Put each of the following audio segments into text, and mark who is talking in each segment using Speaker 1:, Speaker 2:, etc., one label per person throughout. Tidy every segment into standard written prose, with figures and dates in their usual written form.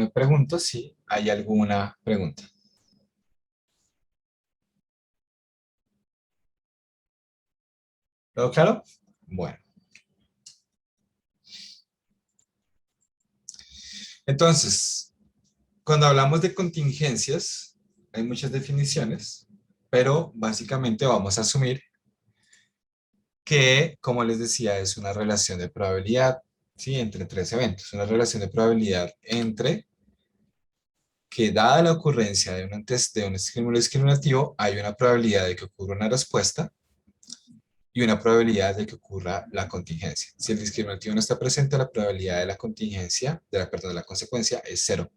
Speaker 1: me pregunto si hay alguna pregunta. ¿Todo claro? Bueno. Entonces, cuando hablamos de contingencias, hay muchas definiciones, pero básicamente vamos a asumir que, como les decía, es una relación de probabilidad, ¿sí? Entre tres eventos. Una relación de probabilidad entre que, dada la ocurrencia de de un estímulo discriminativo, hay una probabilidad de que ocurra una respuesta y una probabilidad de que ocurra la contingencia. Si el discriminativo no está presente, la probabilidad de la contingencia, perdón, de la consecuencia es cero.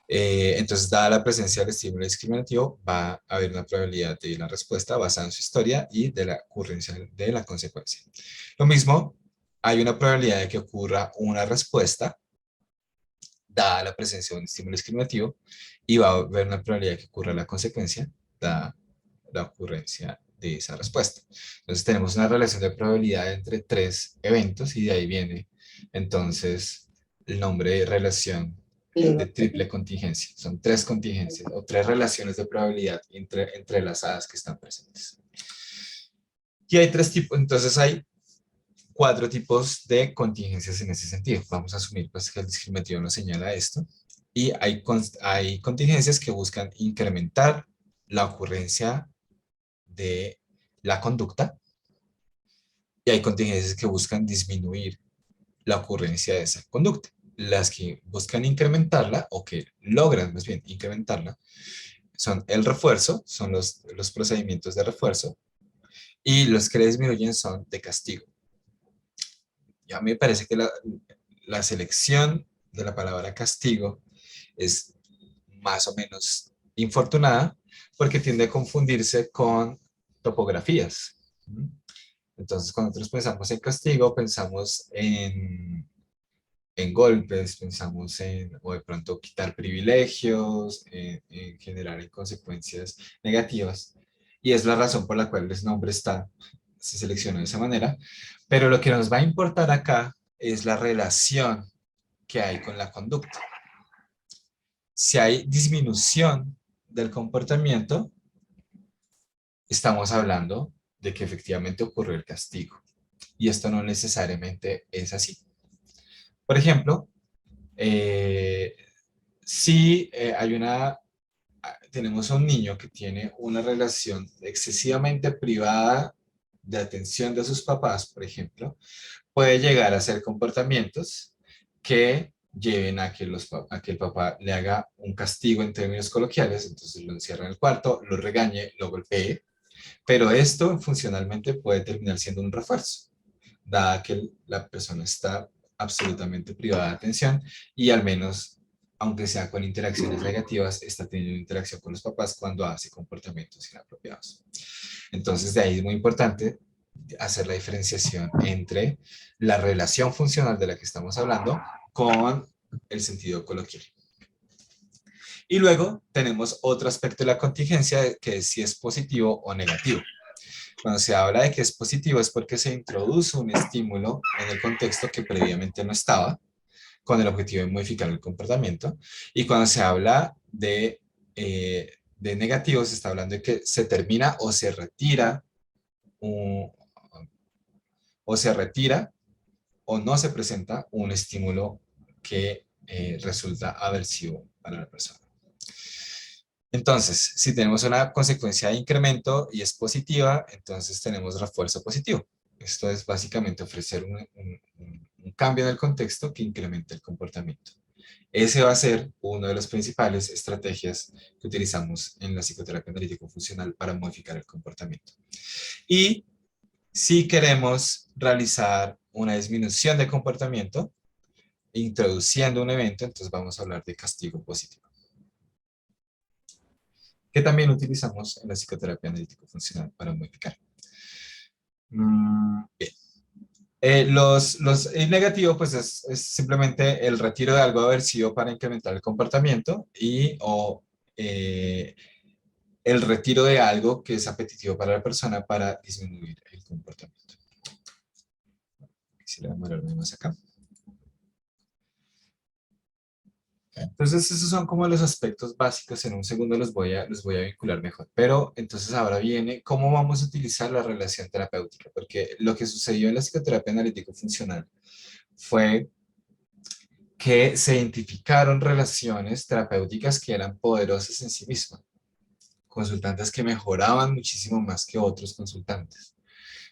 Speaker 1: Entonces, dada la presencia del estímulo discriminativo, va a haber una probabilidad de la respuesta basada en su historia y de la ocurrencia de la consecuencia. Lo mismo, hay una probabilidad de que ocurra una respuesta, dada la presencia de un estímulo discriminativo, y va a haber una probabilidad de que ocurra la consecuencia, dada la ocurrencia de esa respuesta. Entonces, tenemos una relación de probabilidad entre tres eventos y de ahí viene, entonces, el nombre de relación de triple contingencia. Son tres contingencias o tres relaciones de probabilidad entrelazadas que están presentes. Y hay tres tipos, entonces hay cuatro tipos de contingencias en ese sentido. Vamos a asumir pues, que el discriminativo nos señala esto. Y hay contingencias que buscan incrementar la ocurrencia de la conducta y hay contingencias que buscan disminuir la ocurrencia de esa conducta. Las que buscan incrementarla o que logran más bien incrementarla son el refuerzo, son los procedimientos de refuerzo, y los que le disminuyen son de castigo. Y a mí me parece que la selección de la palabra castigo es más o menos infortunada porque tiende a confundirse con topografías. Entonces, cuando nosotros pensamos en castigo, pensamos en golpes, pensamos en, o de pronto, quitar privilegios, en generar en consecuencias negativas. Y es la razón por la cual el nombre se selecciona de esa manera. Pero lo que nos va a importar acá es la relación que hay con la conducta. Si hay disminución del comportamiento, estamos hablando de que efectivamente ocurrió el castigo. Y esto no necesariamente es así. Por ejemplo, eh, si tenemos a un niño que tiene una relación excesivamente privada de atención de sus papás, por ejemplo, puede llegar a hacer comportamientos que lleven a que el papá le haga un castigo en términos coloquiales, entonces lo encierra en el cuarto, lo regañe, lo golpee, pero esto funcionalmente puede terminar siendo un refuerzo, dada que la persona está absolutamente privada de atención y al menos, aunque sea con interacciones negativas, está teniendo interacción con los papás cuando hace comportamientos inapropiados. Entonces, de ahí es muy importante hacer la diferenciación entre la relación funcional de la que estamos hablando con el sentido coloquial. Y luego tenemos otro aspecto de la contingencia que es si es positivo o negativo. Cuando se habla de que es positivo es porque se introduce un estímulo en el contexto que previamente no estaba, con el objetivo de modificar el comportamiento. Y cuando se habla de negativo, se está hablando de que se termina un, o se retira o no se presenta un estímulo que resulta aversivo para la persona. Entonces, si tenemos una consecuencia de incremento y es positiva, entonces tenemos refuerzo positivo. Esto es básicamente ofrecer un cambio en el contexto que incremente el comportamiento. Ese va a ser una de las principales estrategias que utilizamos en la psicoterapia analítico-funcional para modificar el comportamiento. Y si queremos realizar una disminución de comportamiento, introduciendo un evento, entonces vamos a hablar de castigo positivo, que también utilizamos en la psicoterapia analítico-funcional para modificar. Bien. El negativo, pues es simplemente el retiro de algo aversivo para incrementar el comportamiento o eh, el retiro de algo que es apetitivo para la persona para disminuir el comportamiento. Quisiera demorarme más acá. Entonces, esos son como los aspectos básicos. En un segundo los voy a vincular mejor. Pero entonces ahora viene cómo vamos a utilizar la relación terapéutica, porque lo que sucedió en la psicoterapia analítico-funcional fue que se identificaron relaciones terapéuticas que eran poderosas en sí mismas, consultantes que mejoraban muchísimo más que otros consultantes,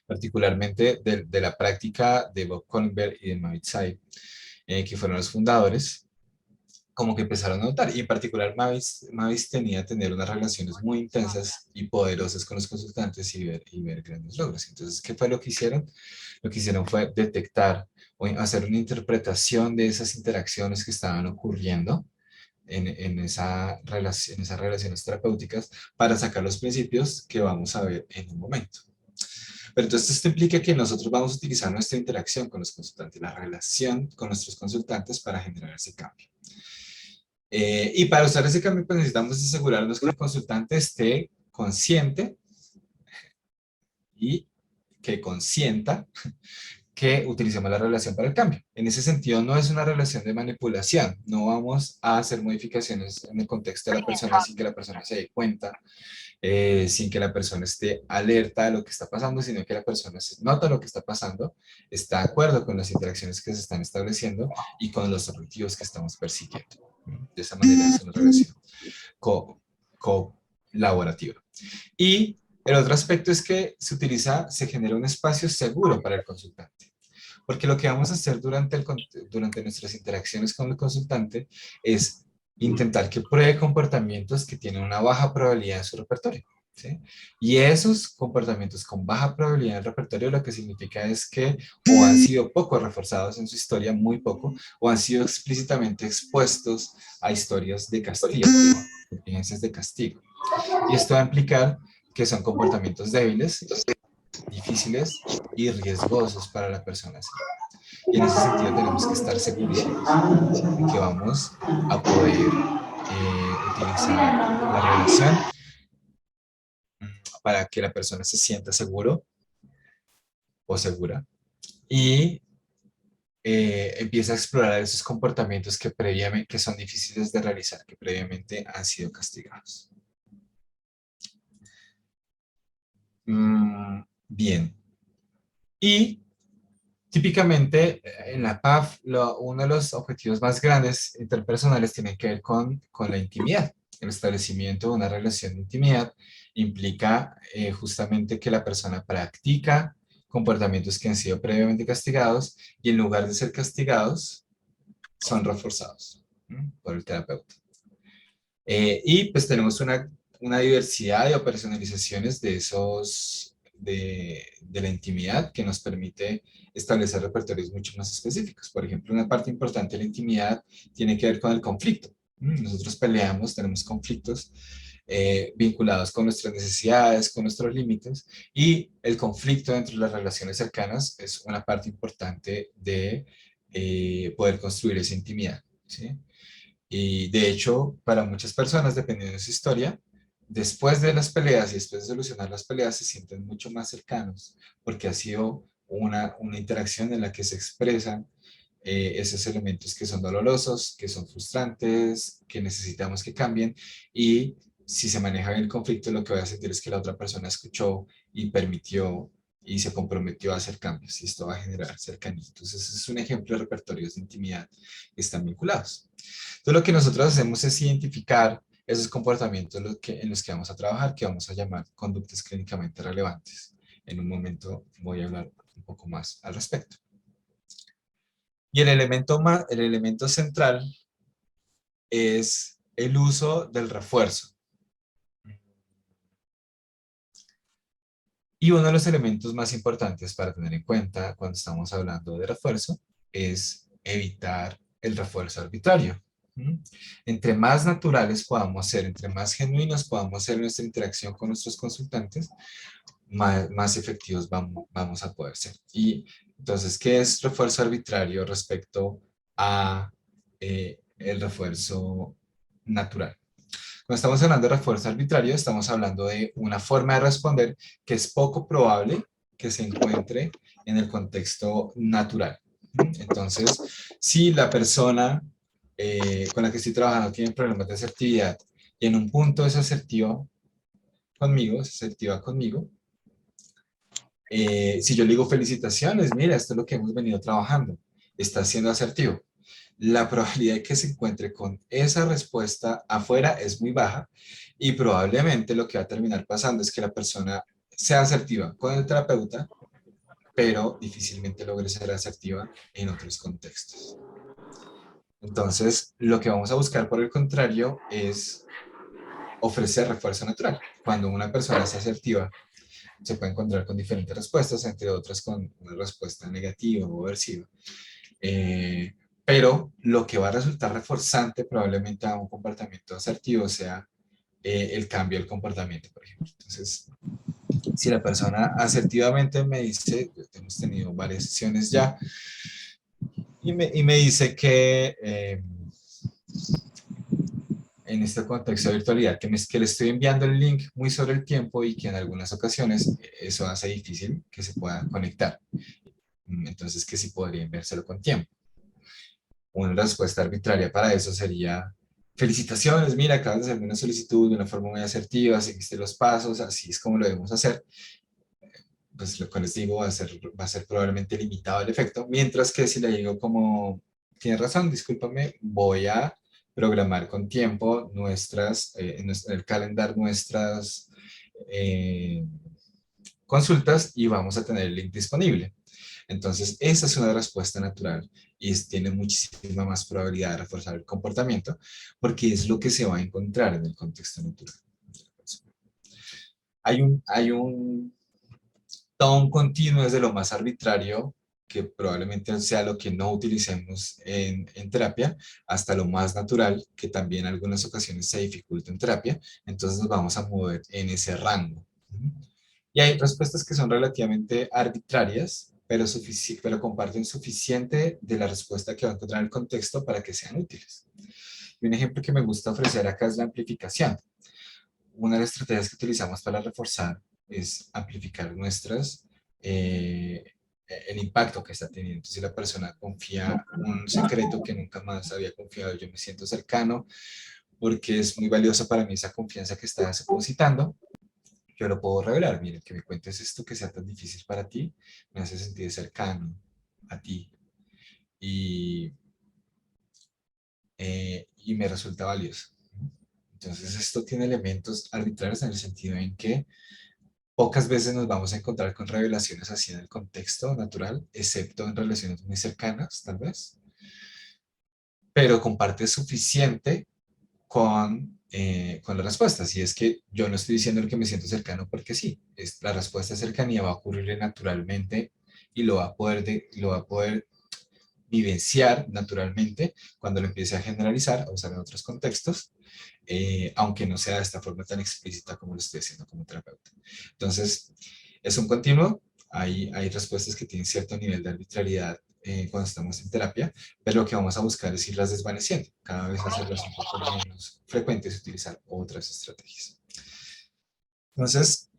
Speaker 1: particularmente de la práctica de Bob Collenberg y de Mavid Zaid, que fueron los fundadores, como que empezaron a notar, y en particular Mavis tenía que tener unas relaciones muy intensas y poderosas con los consultantes y ver grandes logros. Entonces, ¿qué fue lo que hicieron? Lo que hicieron fue detectar o hacer una interpretación de esas interacciones que estaban ocurriendo en esas relaciones terapéuticas para sacar los principios que vamos a ver en un momento. Pero entonces esto implica que nosotros vamos a utilizar nuestra interacción con los consultantes, la relación con nuestros consultantes para generar ese cambio. Y para usar ese cambio, pues necesitamos asegurarnos que el consultante esté consciente y que consienta que utilicemos la relación para el cambio. En ese sentido, no es una relación de manipulación. No vamos a hacer modificaciones en el contexto de la persona sin que la persona se dé cuenta, sin que la persona esté alerta de lo que está pasando, sino que la persona nota lo que está pasando, está de acuerdo con las interacciones que se están estableciendo y con los objetivos que estamos persiguiendo. De esa manera es una relación colaborativa. Y el otro aspecto es que se genera un espacio seguro para el consultante. Porque lo que vamos a hacer durante nuestras interacciones con el consultante es intentar que pruebe comportamientos que tienen una baja probabilidad en su repertorio. ¿Sí? Y esos comportamientos con baja probabilidad en el repertorio lo que significa es que o han sido poco reforzados en su historia, muy poco, o han sido explícitamente expuestos a historias de castigo, experiencias de castigo. Y esto va a implicar que son comportamientos débiles, difíciles y riesgosos para la persona. Y en ese sentido tenemos que estar segurísimos de que vamos a poder utilizar la relación para que la persona se sienta seguro o segura y empieza a explorar esos comportamientos que previamente que son difíciles de realizar, que previamente han sido castigados. Bien. Y típicamente en la PAF, uno de los objetivos más grandes interpersonales tiene que ver con la intimidad. El establecimiento de una relación de intimidad implica justamente que la persona practica comportamientos que han sido previamente castigados y en lugar de ser castigados, son reforzados por el terapeuta. Y pues tenemos una diversidad de operacionalizaciones de de la intimidad que nos permite establecer repertorios mucho más específicos. Por ejemplo, una parte importante de la intimidad tiene que ver con el conflicto. Nosotros peleamos, tenemos conflictos vinculados con nuestras necesidades, con nuestros límites, y el conflicto dentro de las relaciones cercanas es una parte importante de poder construir esa intimidad, ¿sí? Y de hecho, para muchas personas, dependiendo de su historia, después de las peleas y después de solucionar las peleas, se sienten mucho más cercanos, porque ha sido una interacción en la que se expresan esos elementos que son dolorosos, que son frustrantes, que necesitamos que cambien, y si se maneja bien el conflicto, lo que voy a sentir es que la otra persona escuchó y permitió y se comprometió a hacer cambios, y esto va a generar cercanía. Entonces, es un ejemplo de repertorios de intimidad que están vinculados. Entonces, lo que nosotros hacemos es identificar esos comportamientos en los que vamos a trabajar, que vamos a llamar conductas clínicamente relevantes. En un momento voy a hablar un poco más al respecto. Y el elemento central es el uso del refuerzo. Y uno de los elementos más importantes para tener en cuenta cuando estamos hablando de refuerzo es evitar el refuerzo arbitrario. Entre más naturales podamos ser, entre más genuinos podamos ser en nuestra interacción con nuestros consultantes, más efectivos vamos a poder ser. Y entonces, ¿qué es refuerzo arbitrario respecto a el refuerzo natural? Cuando estamos hablando de refuerzo arbitrario, estamos hablando de una forma de responder que es poco probable que se encuentre en el contexto natural. Entonces, si la persona con la que estoy trabajando tiene problemas de asertividad y en un punto es asertiva conmigo, si yo le digo felicitaciones, mira, esto es lo que hemos venido trabajando, está siendo asertivo. La probabilidad de que se encuentre con esa respuesta afuera es muy baja y probablemente lo que va a terminar pasando es que la persona sea asertiva con el terapeuta, pero difícilmente logre ser asertiva en otros contextos. Entonces, lo que vamos a buscar por el contrario es ofrecer refuerzo natural. Cuando una persona es asertiva, se puede encontrar con diferentes respuestas, entre otras con una respuesta negativa o aversiva. Eh, pero lo que va a resultar reforzante probablemente a un comportamiento asertivo sea el cambio del comportamiento, por ejemplo. Entonces, si la persona asertivamente me dice, hemos tenido varias sesiones ya, y me dice que en este contexto de virtualidad, que le estoy enviando el link muy sobre el tiempo y que en algunas ocasiones eso hace difícil que se pueda conectar. Entonces, que sí podría enviárselo con tiempo. Una respuesta arbitraria para eso sería, felicitaciones, mira, acabas de hacer una solicitud de una forma muy asertiva, seguiste los pasos, así es como lo debemos hacer. Pues lo que les digo va a ser probablemente limitado el efecto, mientras que si le digo como, tienes razón, discúlpame, voy a programar con tiempo en el calendar nuestras eh, consultas y vamos a tener el link disponible. Entonces, esa es una respuesta natural y tiene muchísima más probabilidad de reforzar el comportamiento porque es lo que se va a encontrar en el contexto natural. Hay un tono continuo desde lo más arbitrario, que probablemente sea lo que no utilicemos en terapia, hasta lo más natural, que también en algunas ocasiones se dificulta en terapia. Entonces nos vamos a mover en ese rango. Y hay respuestas que son relativamente arbitrarias, pero comparten suficiente de la respuesta que va a encontrar en el contexto para que sean útiles. Y un ejemplo que me gusta ofrecer acá es la amplificación. Una de las estrategias que utilizamos para reforzar es amplificar eh, el impacto que está teniendo. Entonces, si la persona confía un secreto que nunca más había confiado, yo me siento cercano porque es muy valiosa para mí esa confianza que está depositando, yo lo puedo revelar. Miren, que me cuentes esto que sea tan difícil para ti, me hace sentir cercano a ti y, y me resulta valioso. Entonces, esto tiene elementos arbitrarios en el sentido en que pocas veces nos vamos a encontrar con revelaciones así en el contexto natural, excepto en relaciones muy cercanas, tal vez, pero comparte suficiente con la respuesta. Si es que yo no estoy diciendo que me siento cercano porque sí, la respuesta de cercanía va a ocurrir naturalmente y lo va a poder vivenciar naturalmente cuando lo empiece a generalizar, a usar en otros contextos, aunque no sea de esta forma tan explícita como lo estoy haciendo como terapeuta. Entonces, es un continuo, hay respuestas que tienen cierto nivel de arbitrariedad cuando estamos en terapia, pero lo que vamos a buscar es irlas desvaneciendo, cada vez hacerlas un poco menos frecuentes y utilizar otras estrategias. Entonces,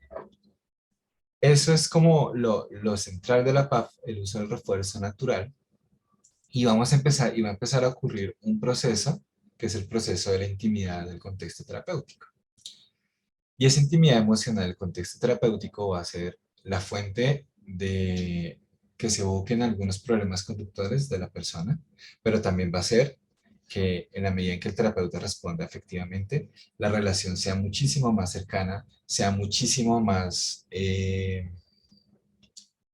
Speaker 1: eso es como lo central de la PAF, el uso del refuerzo natural, y va a empezar a ocurrir un proceso que es el proceso de la intimidad del contexto terapéutico. Y esa intimidad emocional del contexto terapéutico va a ser la fuente de que se evoquen algunos problemas conductuales de la persona, pero también va a ser que en la medida en que el terapeuta responda efectivamente, la relación sea muchísimo más cercana, sea muchísimo más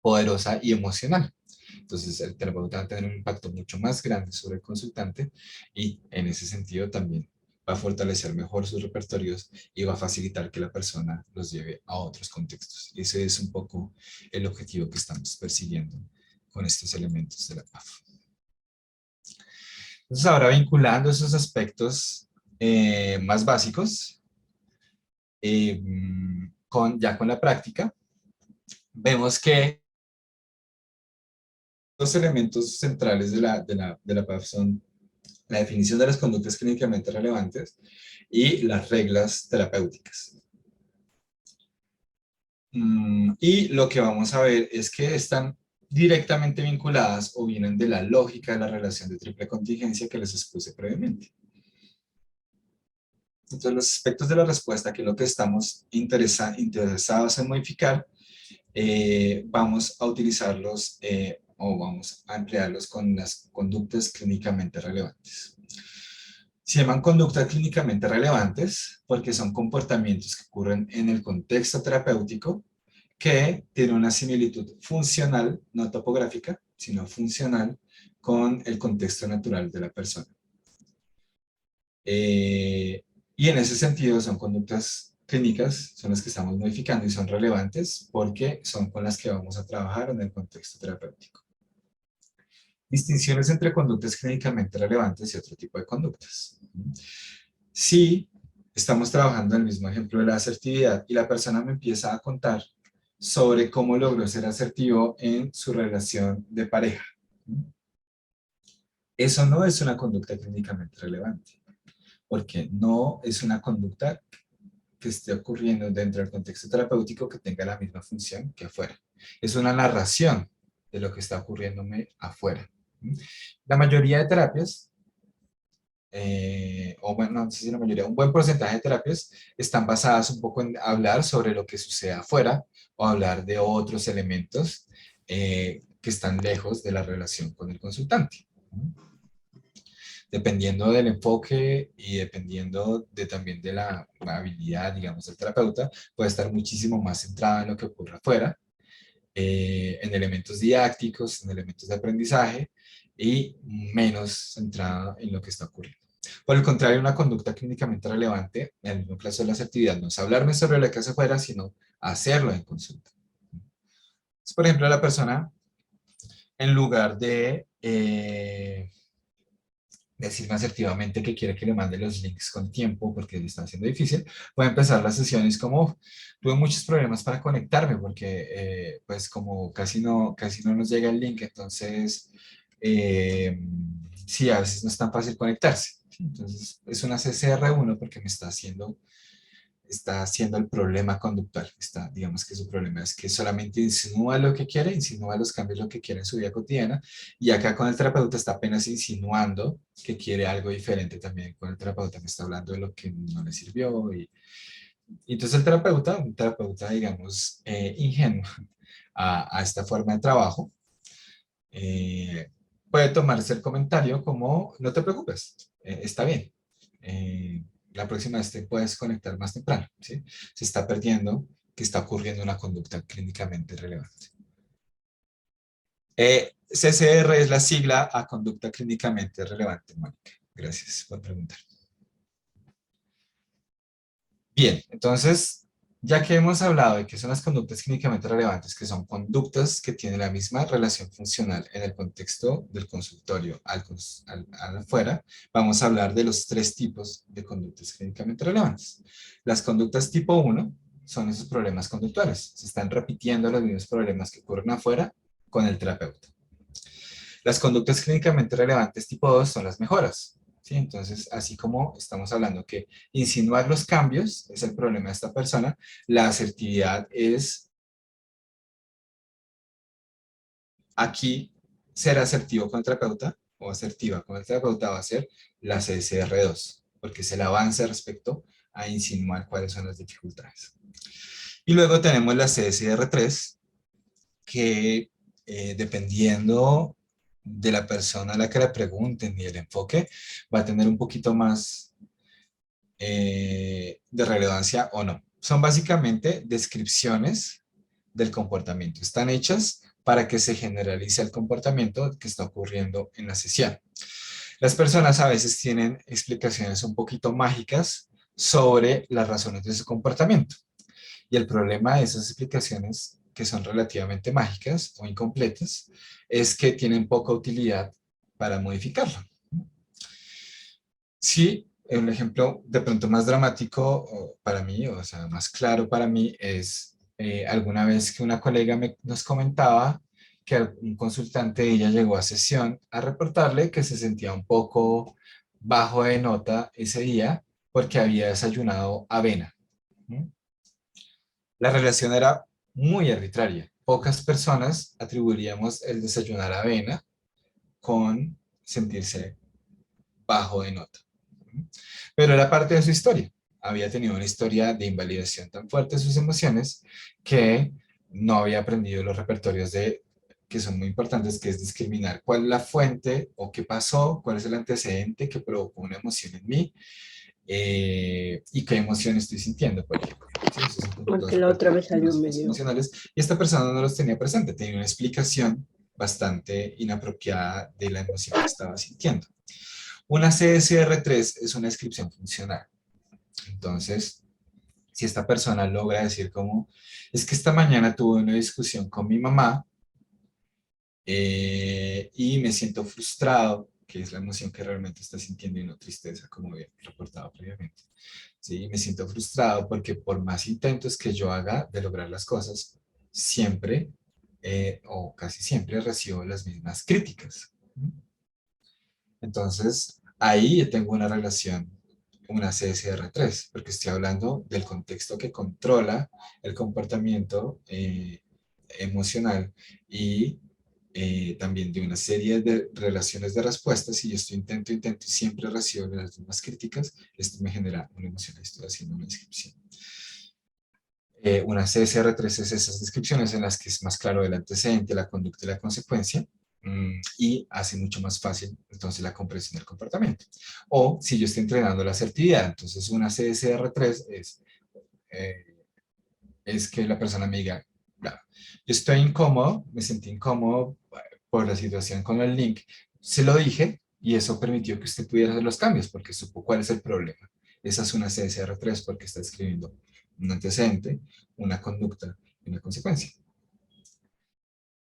Speaker 1: poderosa y emocional. Entonces, el terapeuta va a tener un impacto mucho más grande sobre el consultante y en ese sentido también va a fortalecer mejor sus repertorios y va a facilitar que la persona los lleve a otros contextos. Y ese es un poco el objetivo que estamos persiguiendo con estos elementos de la PAF. Entonces, ahora vinculando esos aspectos más básicos ya con la práctica, vemos que los elementos centrales de la PAF son la definición de las conductas clínicamente relevantes y las reglas terapéuticas. Y lo que vamos a ver es que están directamente vinculadas o vienen de la lógica de la relación de triple contingencia que les expuse previamente. Entonces, los aspectos de la respuesta, que es lo que estamos interesados en modificar, vamos a utilizarlos o vamos a emplearlos con las conductas clínicamente relevantes. Se llaman conductas clínicamente relevantes porque son comportamientos que ocurren en el contexto terapéutico que tienen una similitud funcional, no topográfica, sino funcional con el contexto natural de la persona. Y en ese sentido son conductas clínicas, son las que estamos modificando y son relevantes porque son con las que vamos a trabajar en el contexto terapéutico. Distinciones entre conductas clínicamente relevantes y otro tipo de conductas. Si estamos trabajando en el mismo ejemplo de la asertividad y la persona me empieza a contar sobre cómo logró ser asertivo en su relación de pareja, eso no es una conducta clínicamente relevante, porque no es una conducta que esté ocurriendo dentro del contexto terapéutico que tenga la misma función que afuera. Es una narración de lo que está ocurriéndome afuera. La mayoría de terapias, o bueno, no sé si la mayoría, un buen porcentaje de terapias están basadas un poco en hablar sobre lo que sucede afuera o hablar de otros elementos que están lejos de la relación con el consultante. Dependiendo del enfoque y dependiendo también de la habilidad, digamos, del terapeuta, puede estar muchísimo más centrado en lo que ocurre afuera, en elementos didácticos, en elementos de aprendizaje y menos centrado en lo que está ocurriendo. Por el contrario, una conducta clínicamente relevante, en el mismo caso de la asertividad, no es hablarme sobre lo que hace afuera, sino hacerlo en consulta. Entonces, por ejemplo, la persona, en lugar de decirme asertivamente que quiere que le mande los links con tiempo porque le está haciendo difícil, voy a empezar las sesiones como tuve muchos problemas para conectarme porque pues como casi no nos llega el link, entonces sí, a veces no es tan fácil conectarse. Entonces es una CCR1 porque me está haciendo el problema conductual. Digamos que su problema es que solamente insinúa lo que quiere, insinúa los cambios lo que quiere en su vida cotidiana, y acá con el terapeuta está apenas insinuando que quiere algo diferente también. Con el terapeuta me está hablando de lo que no le sirvió, y entonces el terapeuta, un terapeuta, digamos, ingenuo a esta forma de trabajo, puede tomarse el comentario como, no te preocupes, está bien. La próxima vez te puedes conectar más temprano, ¿sí? Se está perdiendo que está ocurriendo una conducta clínicamente relevante. CCR es la sigla a conducta clínicamente relevante, Mónica. Gracias por preguntar. Bien, entonces, ya que hemos hablado de qué son las conductas clínicamente relevantes, que son conductas que tienen la misma relación funcional en el contexto del consultorio al afuera, vamos a hablar de los tres tipos de conductas clínicamente relevantes. Las conductas tipo 1 son esos problemas conductuales. Se están repitiendo los mismos problemas que ocurren afuera con el terapeuta. Las conductas clínicamente relevantes tipo 2 son las mejoras. ¿Sí? Entonces, así como estamos hablando que insinuar los cambios es el problema de esta persona, la asertividad es aquí ser asertivo con el terapeuta o asertiva con el terapeuta va a ser la CSR2, porque es el avance respecto a insinuar cuáles son las dificultades. Y luego tenemos la CSR3, que dependiendo de la persona a la que le pregunten y el enfoque, va a tener un poquito más de relevancia o no. Son básicamente descripciones del comportamiento. Están hechas para que se generalice el comportamiento que está ocurriendo en la sesión. Las personas a veces tienen explicaciones un poquito mágicas sobre las razones de su comportamiento. Y el problema de esas explicaciones que son relativamente mágicas o incompletas es que tienen poca utilidad para modificarlo. Sí, un ejemplo de pronto más dramático para mí, o sea, más claro para mí, es alguna vez que una colega nos comentaba que un consultante de ella llegó a sesión a reportarle que se sentía un poco bajo de nota ese día porque había desayunado avena. ¿Mm? La relación era muy arbitraria. pocas personas atribuiríamos el desayunar avena con sentirse bajo de nota. Pero era parte de su historia. Había tenido una historia de invalidación tan fuerte de sus emociones que no había aprendido los repertorios que son muy importantes, que es discriminar cuál es la fuente o qué pasó, cuál es el antecedente que provocó una emoción en mí y qué emoción estoy sintiendo, por ejemplo. ¿Sí? Esos son como los
Speaker 2: Porque la otra me
Speaker 1: repertorios
Speaker 2: salió
Speaker 1: básicos
Speaker 2: medio.
Speaker 1: emocionales y esta persona no los tenía presente, tenía una explicación bastante inapropiada de la emoción que estaba sintiendo. Una CSR3 es una descripción funcional. Entonces, si esta persona logra decir como, es que esta mañana tuve una discusión con mi mamá y me siento frustrado, que es la emoción que realmente está sintiendo y no tristeza, como había reportado previamente. Sí, me siento frustrado porque por más intentos que yo haga de lograr las cosas, siempre o casi siempre recibo las mismas críticas. Entonces, ahí yo tengo una relación, una CSR3, porque estoy hablando del contexto que controla el comportamiento emocional y también de una serie de relaciones de respuestas. Y yo estoy intento y siempre recibo las mismas críticas, esto me genera una emoción. Estoy haciendo una descripción. Una CSR3 es esas descripciones en las que es más claro el antecedente, la conducta y la consecuencia, y hace mucho más fácil entonces la comprensión del comportamiento. O si yo estoy entrenando la asertividad, entonces una CSR3 es que la persona me diga, claro, yo estoy incómodo, me sentí incómodo por la situación con el link, se lo dije y eso permitió que usted pudiera hacer los cambios porque supo cuál es el problema. Esa es una CSR3 porque está escribiendo un antecedente, una conducta y una consecuencia.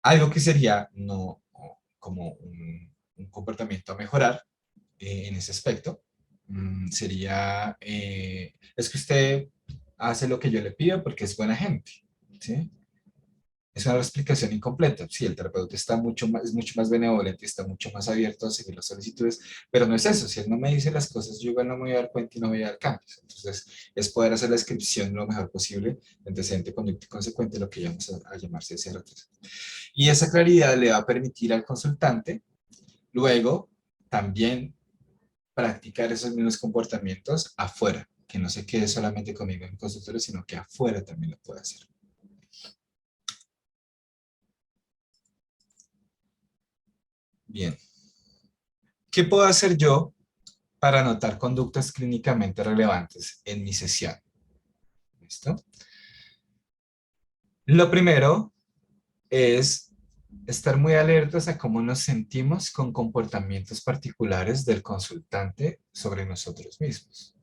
Speaker 1: Algo que sería no como un comportamiento a mejorar en ese aspecto sería, es que usted hace lo que yo le pido porque es buena gente, ¿sí? Es una explicación incompleta. Sí, el terapeuta es mucho más benevolente, está mucho más abierto a seguir las solicitudes, pero no es eso. Si él no me dice las cosas, yo igual no me voy a dar cuenta y no voy a dar cambios. Entonces, es poder hacer la descripción lo mejor posible, antecedente, conducta y consecuente, lo que llamamos a llamar CSR3. Y esa claridad le va a permitir al consultante, luego, también practicar esos mismos comportamientos afuera, que no se quede solamente conmigo en el consultorio, sino que afuera también lo pueda hacer. Bien. ¿Qué puedo hacer yo para anotar conductas clínicamente relevantes en mi sesión? ¿Listo? Lo primero es estar muy alertas a cómo nos sentimos con comportamientos particulares del consultante sobre nosotros mismos.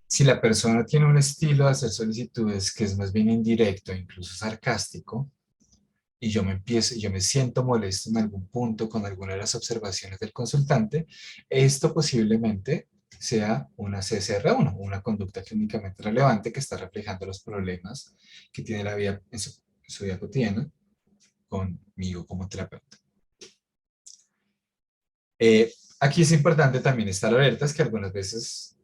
Speaker 1: Si la persona tiene un estilo de hacer solicitudes que es más bien indirecto, incluso sarcástico, y yo me siento molesto en algún punto con alguna de las observaciones del consultante, esto posiblemente sea una CSR1, una conducta clínicamente relevante que está reflejando los problemas que tiene la vida en su vida cotidiana conmigo como terapeuta. Aquí es importante también estar alertas que algunas veces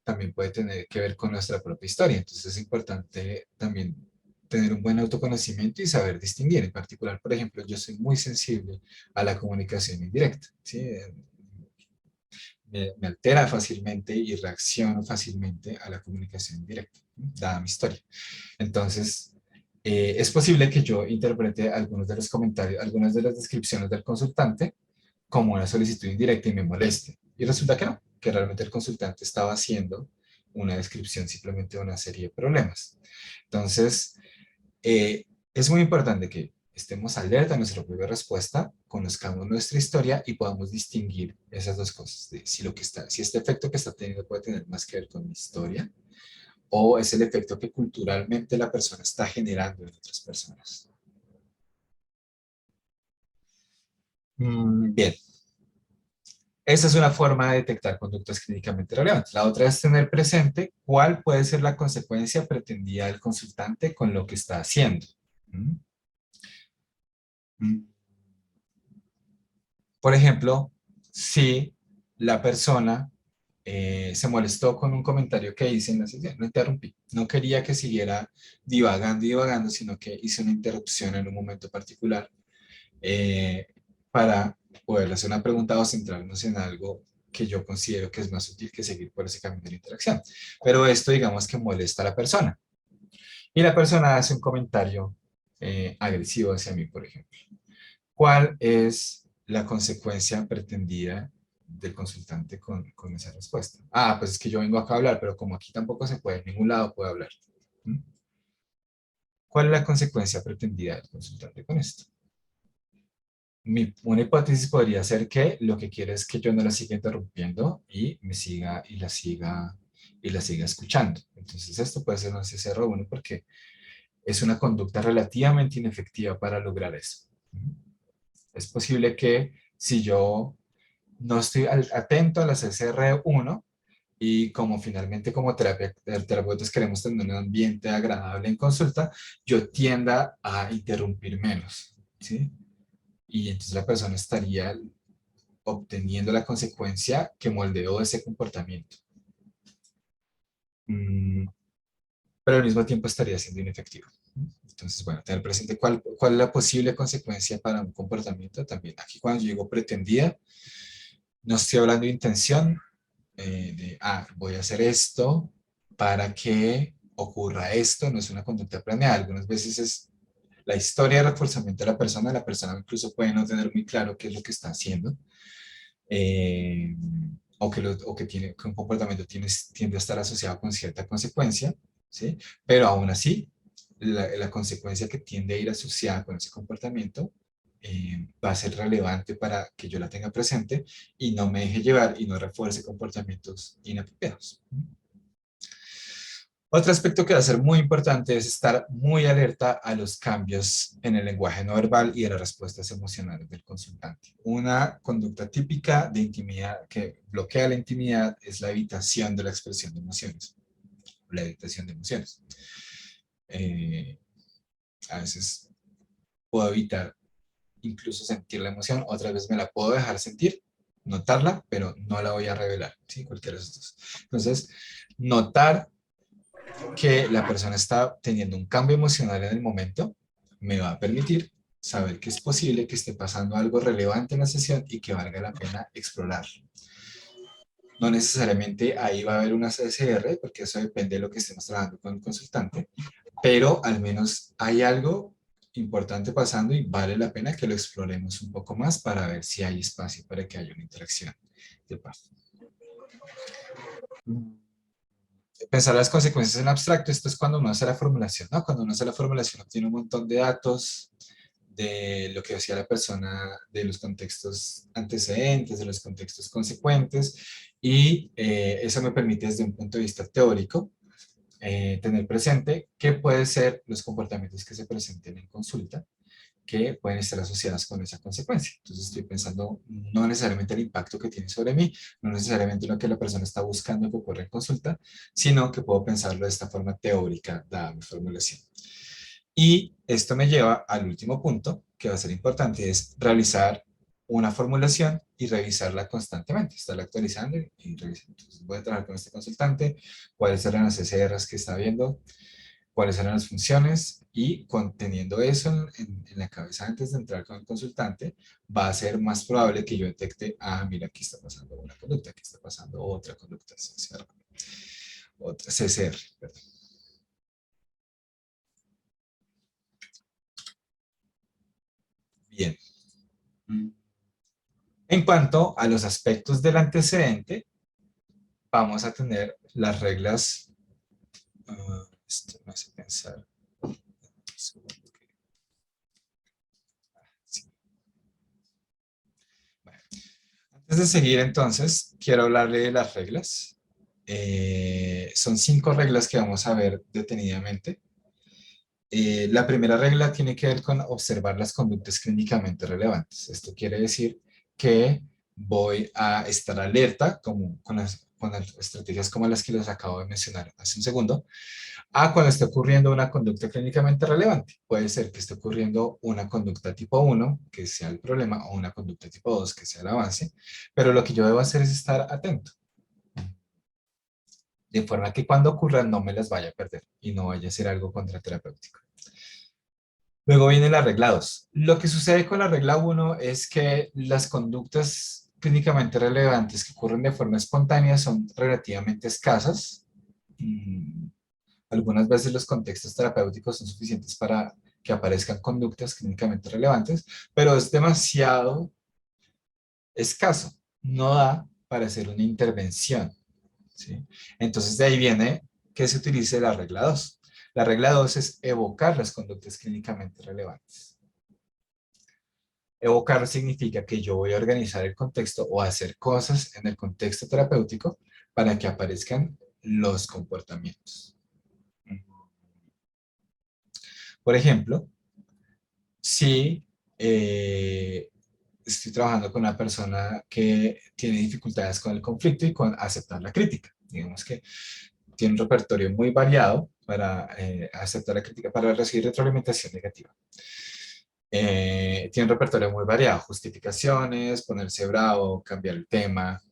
Speaker 1: también puede tener que ver con nuestra propia historia. Entonces es importante también tener un buen autoconocimiento y saber distinguir. En particular, por ejemplo, yo soy muy sensible a la comunicación indirecta. ¿Sí? Me altera fácilmente y reacciono fácilmente a la comunicación indirecta, ¿no? Dada mi historia. Entonces, es posible que yo interprete algunos de los comentarios, algunas de las descripciones del consultante como una solicitud indirecta y me moleste. Y resulta que no, que realmente el consultante estaba haciendo una descripción simplemente de una serie de problemas. Entonces, es muy importante que estemos alerta a nuestra propia respuesta, conozcamos nuestra historia y podamos distinguir esas dos cosas, de si este efecto que está teniendo puede tener más que ver con mi historia o es el efecto que culturalmente la persona está generando en otras personas. Bien, esa es una forma de detectar conductas clínicamente relevantes. La otra es tener presente cuál puede ser la consecuencia pretendida del consultante con lo que está haciendo. ¿Mm? ¿Mm? Por ejemplo, si la persona se molestó con un comentario que hice en la sesión, lo interrumpí. No quería que siguiera divagando y divagando, sino que hice una interrupción en un momento particular eh, para poder hacer una pregunta o centrarnos en algo que yo considero que es más útil que seguir por ese camino de la interacción. Pero esto, digamos que molesta a la persona. Y la persona hace un comentario agresivo hacia mí, por ejemplo. ¿Cuál es la consecuencia pretendida del consultante con esa respuesta? Ah, pues es que yo vengo acá a hablar, pero como aquí tampoco se puede, en ningún lado puedo hablar. ¿Mm? ¿Cuál es la consecuencia pretendida del consultante con esto? Una hipótesis podría ser que lo que quiere es que yo no la siga interrumpiendo y me siga y la siga escuchando. Entonces esto puede ser un CCR1 porque es una conducta relativamente inefectiva para lograr eso. Es posible que si yo no estoy atento a la CCR1 y como finalmente como terapeutas queremos tener un ambiente agradable en consulta, yo tienda a interrumpir menos, ¿sí? Y entonces la persona estaría obteniendo la consecuencia que moldeó ese comportamiento. Mm, pero al mismo tiempo estaría siendo inefectivo. Entonces, bueno, tener presente cuál es la posible consecuencia para un comportamiento también. Aquí cuando yo digo pretendida, no estoy hablando de intención, voy a hacer esto para que ocurra esto, no es una conducta planeada. Algunas veces es la historia de reforzamiento de la persona incluso puede no tener muy claro qué es lo que está haciendo, eh, que un comportamiento tiende a estar asociado con cierta consecuencia, ¿sí? Pero aún así, la consecuencia que tiende a ir asociada con ese comportamiento va a ser relevante para que yo la tenga presente y no me deje llevar y no refuerce comportamientos inapropiados. Otro aspecto que va a ser muy importante es estar muy alerta a los cambios en el lenguaje no verbal y a las respuestas emocionales del consultante. Una conducta típica de intimidad que bloquea la intimidad es la evitación de la expresión de emociones. La evitación de emociones. Eh, a veces puedo evitar incluso sentir la emoción, otras veces me la puedo dejar sentir, notarla, pero no la voy a revelar, ¿sí? Cualquiera de esos dos. Entonces, notar que la persona está teniendo un cambio emocional en el momento, me va a permitir saber que es posible que esté pasando algo relevante en la sesión y que valga la pena explorar. No necesariamente ahí va a haber una CSR, porque eso depende de lo que estemos trabajando con el consultante, pero al menos hay algo importante pasando y vale la pena que lo exploremos un poco más para ver si hay espacio para que haya una interacción de parte. Pensar las consecuencias en abstracto, esto es cuando uno hace la formulación, ¿no? Cuando uno hace la formulación obtiene un montón de datos de lo que decía la persona, de los contextos antecedentes, de los contextos consecuentes, y eso me permite desde un punto de vista teórico tener presente qué pueden ser los comportamientos que se presenten en consulta que pueden estar asociadas con esa consecuencia. Entonces estoy pensando no necesariamente el impacto que tiene sobre mí, no necesariamente lo que la persona está buscando que ocurra en consulta, sino que puedo pensarlo de esta forma teórica dada mi formulación. Y esto me lleva al último punto, que va a ser importante, es realizar una formulación y revisarla constantemente, estarla actualizando y revisando. Entonces voy a trabajar con este consultante, cuáles eran las SRs que está viendo, cuáles eran las funciones y conteniendo eso en la cabeza antes de entrar con el consultante, va a ser más probable que yo detecte, mira, aquí está pasando una conducta, aquí está pasando otra conducta, CCR, otra CCR, perdón. Bien. En cuanto a los aspectos del antecedente, vamos a tener las reglas, esto me hace pensar, sí. Bueno, antes de seguir entonces, quiero hablarle de las reglas. Son 5 reglas que vamos a ver detenidamente. La primera regla tiene que ver con observar las conductas clínicamente relevantes. Esto quiere decir que voy a estar alerta con las estrategias como las que les acabo de mencionar hace un segundo, a cuando esté ocurriendo una conducta clínicamente relevante. Puede ser que esté ocurriendo una conducta tipo 1, que sea el problema, o una conducta tipo 2, que sea el avance, pero lo que yo debo hacer es estar atento. de forma que cuando ocurran no me las vaya a perder y no vaya a ser algo contraterapéutico. Luego viene la regla 2. Lo que sucede con la regla 1 es que las conductas clínicamente relevantes que ocurren de forma espontánea son relativamente escasas. Mm, Algunas veces los contextos terapéuticos son suficientes para que aparezcan conductas clínicamente relevantes, pero es demasiado escaso. No da para hacer una intervención, ¿sí? Entonces de ahí viene que se utilice la regla 2. La regla 2 es evocar las conductas clínicamente relevantes. Evocar significa que yo voy a organizar el contexto o hacer cosas en el contexto terapéutico para que aparezcan los comportamientos. Por ejemplo, si estoy trabajando con una persona que tiene dificultades con el conflicto y con aceptar la crítica, digamos que tiene un repertorio muy variado para aceptar la crítica, para recibir retroalimentación negativa. Tiene un repertorio muy variado, justificaciones, ponerse bravo, cambiar el tema.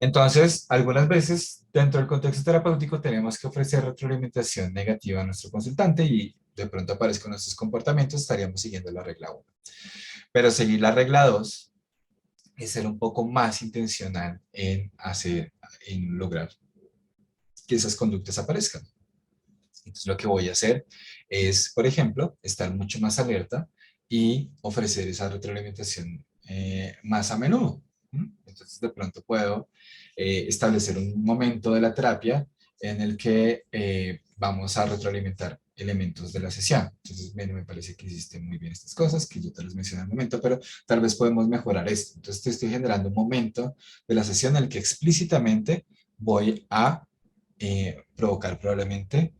Speaker 1: Entonces, algunas veces dentro del contexto terapéutico tenemos que ofrecer retroalimentación negativa a nuestro consultante y de pronto aparezcan nuestros comportamientos, estaríamos siguiendo la regla 1. Pero seguir la regla 2 es ser un poco más intencional en lograr que esas conductas aparezcan. Entonces, lo que voy a hacer es, por ejemplo, estar mucho más alerta y ofrecer esa retroalimentación más a menudo. Entonces, de pronto puedo establecer un momento de la terapia en el que vamos a retroalimentar elementos de la sesión. Entonces, me parece que hiciste muy bien estas cosas, que yo te las mencioné al momento, pero tal vez podemos mejorar esto. Entonces, te estoy generando un momento de la sesión en el que explícitamente voy a provocar probablemente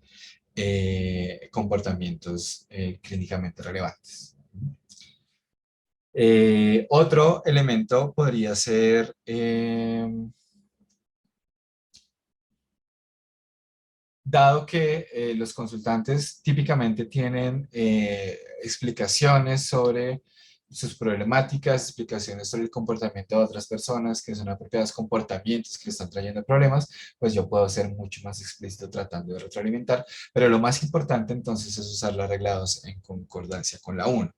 Speaker 1: comportamientos clínicamente relevantes. Otro elemento podría ser, dado que los consultantes típicamente tienen explicaciones sobre sus problemáticas, explicaciones sobre el comportamiento de otras personas que son apropiados, comportamientos que le están trayendo problemas, pues yo puedo ser mucho más explícito tratando de retroalimentar, pero lo más importante entonces es usar los reglados en concordancia con la 1.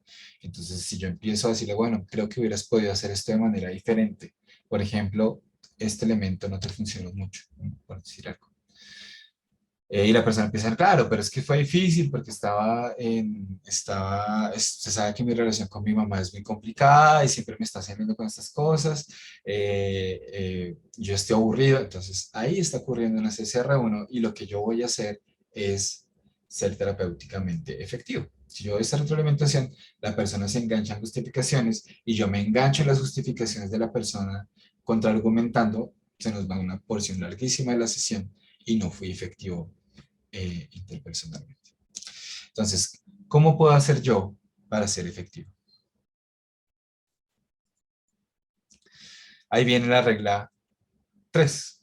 Speaker 1: Entonces, si yo empiezo a decirle, bueno, creo que hubieras podido hacer esto de manera diferente, por ejemplo, este elemento no te funcionó mucho, ¿no? Por decir algo. Y la persona empieza a decir, claro, pero es que fue difícil porque se sabe que mi relación con mi mamá es muy complicada y siempre me está saliendo con estas cosas, yo estoy aburrido, entonces ahí está ocurriendo una CCR1 y lo que yo voy a hacer es ser terapéuticamente efectivo. Si yo doy esta retroalimentación, la persona se engancha en justificaciones y yo me engancho en las justificaciones de la persona contraargumentando, se nos va una porción larguísima de la sesión y no fui efectivo interpersonalmente. Entonces, ¿cómo puedo hacer yo para ser efectivo? Ahí viene la regla 3,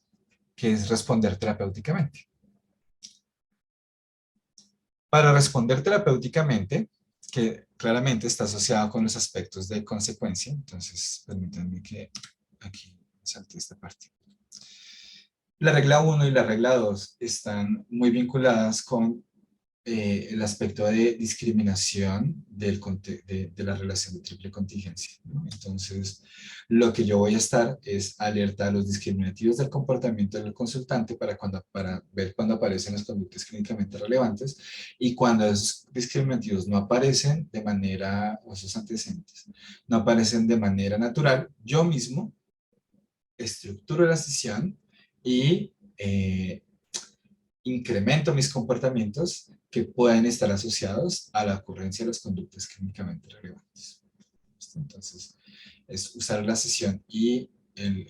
Speaker 1: que es responder terapéuticamente. Para responder terapéuticamente, que claramente está asociado con los aspectos de consecuencia, entonces permítanme que aquí salte esta parte. La regla 1 y la regla 2 están muy vinculadas con el aspecto de discriminación de la relación de triple contingencia, ¿no? Entonces, lo que yo voy a estar es alerta a los discriminativos del comportamiento del consultante para ver cuándo aparecen las conductas clínicamente relevantes y cuando esos discriminativos no aparecen de manera, o esos antecedentes, no aparecen de manera natural, yo mismo estructuro la sesión y incremento mis comportamientos que pueden estar asociados a la ocurrencia de las conductas clínicamente relevantes. Entonces, es usar la sesión y el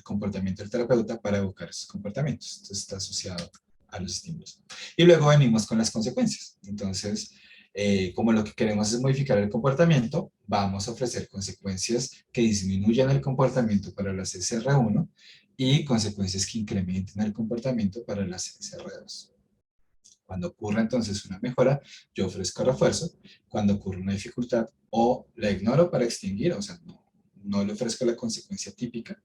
Speaker 1: comportamiento del terapeuta para evocar esos comportamientos. Entonces, está asociado a los estímulos. Y luego venimos con las consecuencias. Entonces, como lo que queremos es modificar el comportamiento, vamos a ofrecer consecuencias que disminuyan el comportamiento para la CSR1 y consecuencias que incrementen el comportamiento para la CSR2. Cuando ocurra entonces una mejora, yo ofrezco refuerzo. Cuando ocurre una dificultad, o la ignoro para extinguir, o sea, no le ofrezco la consecuencia típica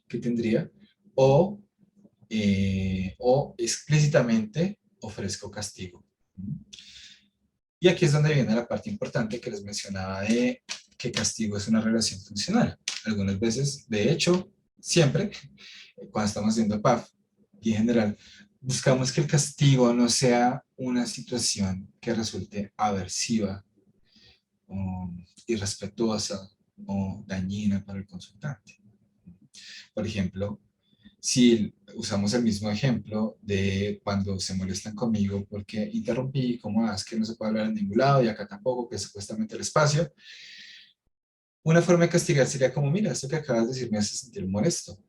Speaker 1: que tendría, o o explícitamente ofrezco castigo. Y aquí es donde viene la parte importante que les mencionaba de que castigo es una relación funcional. Algunas veces, de hecho, siempre, cuando estamos haciendo PAF y en general, buscamos que el castigo no sea una situación que resulte aversiva o irrespetuosa o dañina para el consultante. Por ejemplo, si usamos el mismo ejemplo de cuando se molestan conmigo porque interrumpí, como es que no se puede hablar en ningún lado y acá tampoco, que es supuestamente el espacio, una forma de castigar sería como, mira, esto que acabas de decir me hace sentir molesto.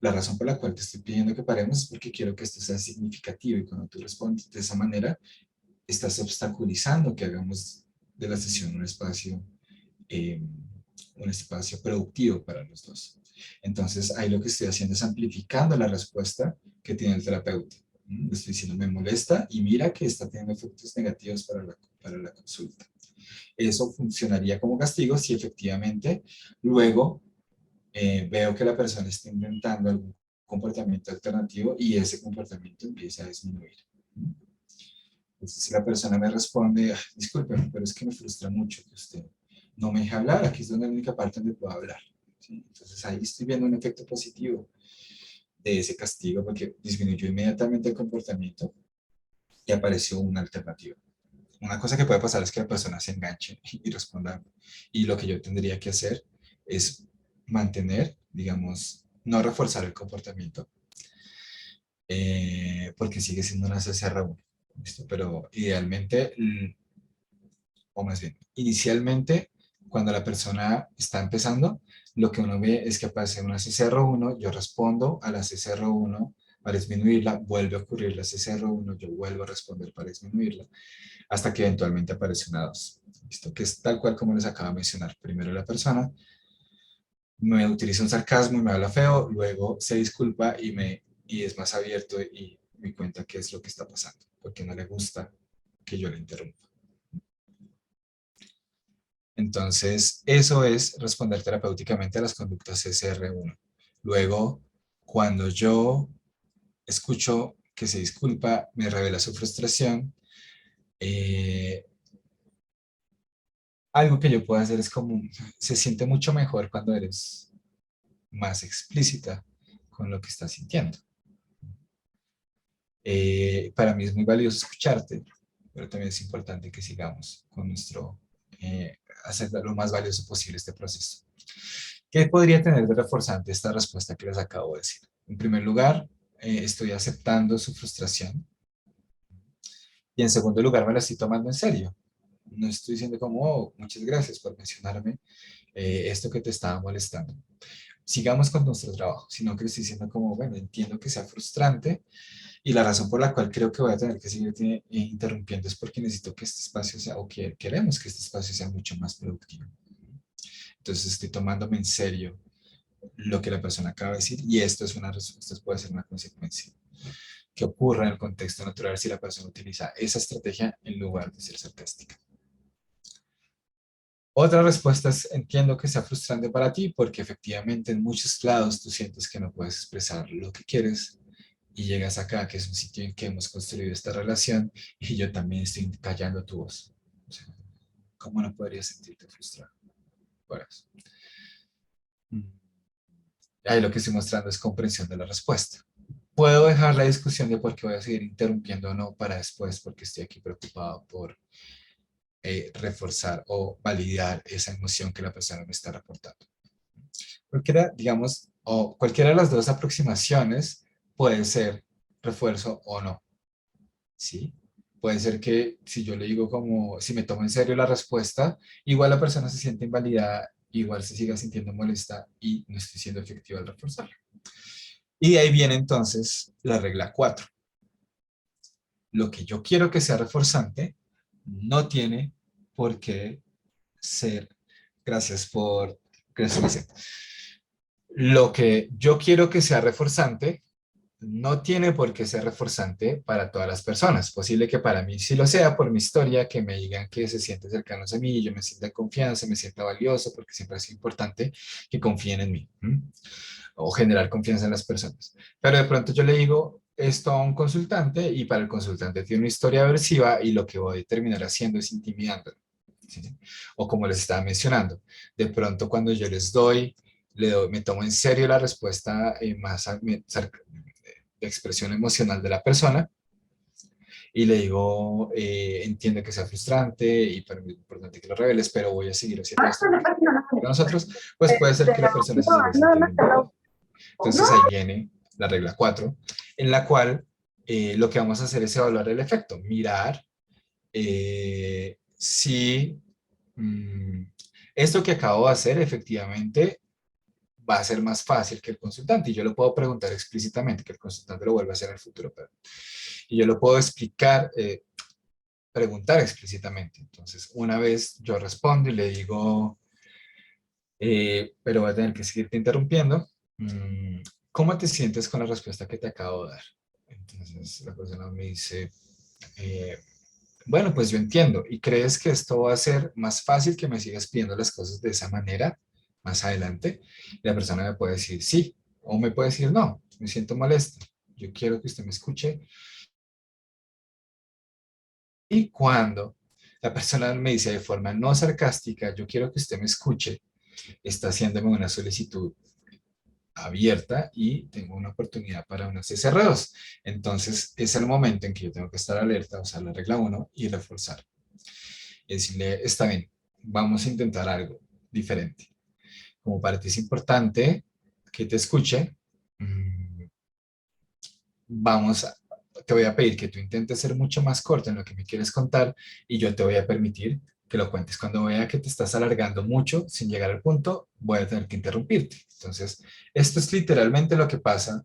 Speaker 1: La razón por la cual te estoy pidiendo que paremos es porque quiero que esto sea significativo y cuando tú respondes de esa manera, estás obstaculizando que hagamos de la sesión eh, un espacio productivo para los dos. Entonces, ahí lo que estoy haciendo es amplificando la respuesta que tiene el terapeuta. Le estoy diciendo, me molesta y mira que está teniendo efectos negativos para la consulta. Eso funcionaría como castigo si efectivamente luego veo que la persona está inventando algún comportamiento alternativo y ese comportamiento empieza a disminuir. Entonces, si la persona me responde, disculpe, pero es que me frustra mucho que usted no me deje hablar, aquí es donde la única parte donde puedo hablar. ¿Sí? Entonces, ahí estoy viendo un efecto positivo de ese castigo porque disminuyó inmediatamente el comportamiento y apareció una alternativa. Una cosa que puede pasar es que la persona se enganche y responda. Y lo que yo tendría que hacer es mantener, digamos, no reforzar el comportamiento, porque sigue siendo una CCR1. ¿Listo? Pero idealmente, o más bien, inicialmente, cuando la persona está empezando, lo que uno ve es que aparece una CCR1, yo respondo a la CCR1 para disminuirla, vuelve a ocurrir la CCR1, yo vuelvo a responder para disminuirla, hasta que eventualmente aparece una 2. ¿Listo? Que es tal cual como les acabo de mencionar. Primero la persona me utiliza un sarcasmo y me habla feo, luego se disculpa y es más abierto y me cuenta qué es lo que está pasando, porque no le gusta que yo le interrumpa. Entonces, eso es responder terapéuticamente a las conductas CCR1. Luego, cuando yo escucho que se disculpa, me revela su frustración, eh, algo que yo puedo hacer es como, se siente mucho mejor cuando eres más explícita con lo que estás sintiendo. Para mí es muy valioso escucharte, pero también es importante que sigamos con hacer lo más valioso posible este proceso. ¿Qué podría tener de reforzante esta respuesta que les acabo de decir? En primer lugar, estoy aceptando su frustración y en segundo lugar, me la estoy tomando en serio. No estoy diciendo como, oh, muchas gracias por mencionarme esto que te estaba molestando. Sigamos con nuestro trabajo, sino que estoy diciendo como, bueno, entiendo que sea frustrante y la razón por la cual creo que voy a tener que seguir interrumpiendo es porque necesito que este espacio sea, o que queremos que este espacio sea mucho más productivo. Entonces estoy tomándome en serio lo que la persona acaba de decir y esto es una respuesta, esto puede ser una consecuencia que ocurre en el contexto natural si la persona utiliza esa estrategia en lugar de ser sarcástica. Otra respuesta es, entiendo que sea frustrante para ti porque efectivamente en muchos lados tú sientes que no puedes expresar lo que quieres y llegas acá, que es un sitio en que hemos construido esta relación y yo también estoy callando tu voz. O sea, ¿cómo no podrías sentirte frustrado por eso? Ahí lo que estoy mostrando es comprensión de la respuesta. Puedo dejar la discusión de por qué voy a seguir interrumpiendo o no para después porque estoy aquí preocupado por reforzar o validar esa emoción que la persona me está reportando. Cualquiera, digamos, o cualquiera de las dos aproximaciones puede ser refuerzo o no, ¿sí? Puede ser que si yo le digo como, si me tomo en serio la respuesta, igual la persona se siente invalidada, igual se siga sintiendo molesta y no estoy siendo efectivo al reforzar. Y de ahí viene entonces la regla 4. Lo que yo quiero que sea reforzante no tiene por qué ser. Gracias por... Gracias. Lo que yo quiero que sea reforzante no tiene por qué ser reforzante para todas las personas. Posible que para mí sí lo sea por mi historia, que me digan que se sienten cercanos a mí, yo me sienta confianza, me sienta valioso, porque siempre es importante que confíen en mí. o generar confianza en las personas. Pero de pronto yo le digo esto a un consultante y para el consultante tiene una historia aversiva y lo que voy a terminar haciendo es intimidándolo. ¿Sí? O como les estaba mencionando, de pronto cuando yo les doy, me tomo en serio la respuesta más de expresión emocional de la persona y le digo, entiendo que sea frustrante y para mí es importante que lo reveles, pero voy a seguir haciendo esto porque para nosotros, pues puede ser que la persona se siga sintiendo incómoda. Entonces ahí viene la regla 4 en la cual lo que vamos a hacer es evaluar el efecto, mirar si esto que acabo de hacer efectivamente va a ser más fácil que el consultante. Y yo lo puedo preguntar explícitamente, que el consultante lo vuelva a hacer en el futuro. Y yo lo puedo explicar, preguntar explícitamente. Entonces, una vez yo respondo y le digo, pero voy a tener que seguirte interrumpiendo. ¿Cómo te sientes con la respuesta que te acabo de dar? Entonces, la persona me dice, eh, bueno, pues yo entiendo. ¿Y crees que esto va a ser más fácil que me sigas pidiendo las cosas de esa manera más adelante? Y la persona me puede decir sí, o me puede decir no, me siento molesta. Yo quiero que usted me escuche. Y cuando la persona me dice de forma no sarcástica, yo quiero que usted me escuche, está haciéndome una solicitud abierta y tengo una oportunidad para unos cerrados. Entonces es el momento en que yo tengo que estar alerta, usar la regla 1 y reforzar. Y decirle, está bien, vamos a intentar algo diferente. Como para ti es importante que te escuche, vamos a, te voy a pedir que tú intentes ser mucho más corto en lo que me quieres contar y yo te voy a permitir que lo cuentes. Cuando vea que te estás alargando mucho sin llegar al punto, voy a tener que interrumpirte. Entonces, esto es literalmente lo que pasa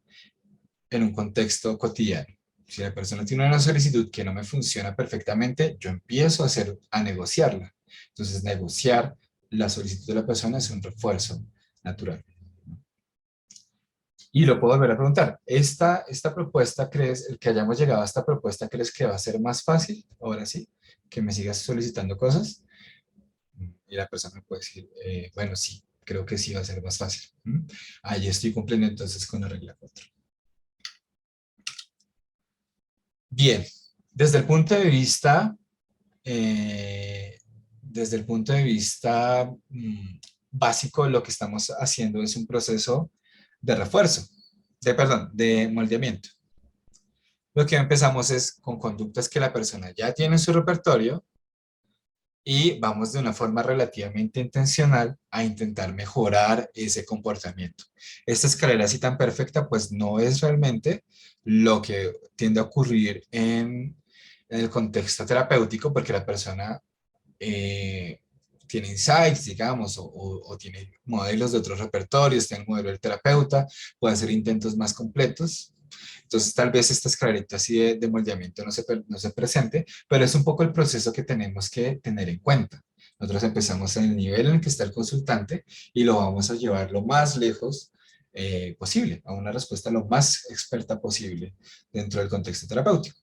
Speaker 1: en un contexto cotidiano. Si la persona tiene una solicitud que no me funciona perfectamente, yo empiezo a negociarla. Entonces, negociar la solicitud de la persona es un refuerzo natural. Y lo puedo volver a preguntar, ¿esta propuesta crees, el que hayamos llegado a esta propuesta, crees que va a ser más fácil, ahora sí, que me sigas solicitando cosas? Y la persona me puede decir, bueno, sí, creo que sí va a ser más fácil. Ahí estoy cumpliendo entonces con la regla 4. Bien, desde el punto de vista, eh, desde el punto de vista básico, lo que estamos haciendo es un proceso de refuerzo, perdón, de moldeamiento. Lo que empezamos es con conductas que la persona ya tiene en su repertorio y vamos de una forma relativamente intencional a intentar mejorar ese comportamiento. Esta escalera así tan perfecta pues no es realmente lo que tiende a ocurrir en el contexto terapéutico porque la persona tiene insights, digamos, o tiene modelos de otros repertorios, tiene el modelo del terapeuta, puede hacer intentos más completos. Entonces, tal vez esta escalerita así de moldeamiento no se presente, pero es un poco el proceso que tenemos que tener en cuenta. Nosotros empezamos en el nivel en el que está el consultante y lo vamos a llevar lo más lejos posible, a una respuesta lo más experta posible dentro del contexto terapéutico.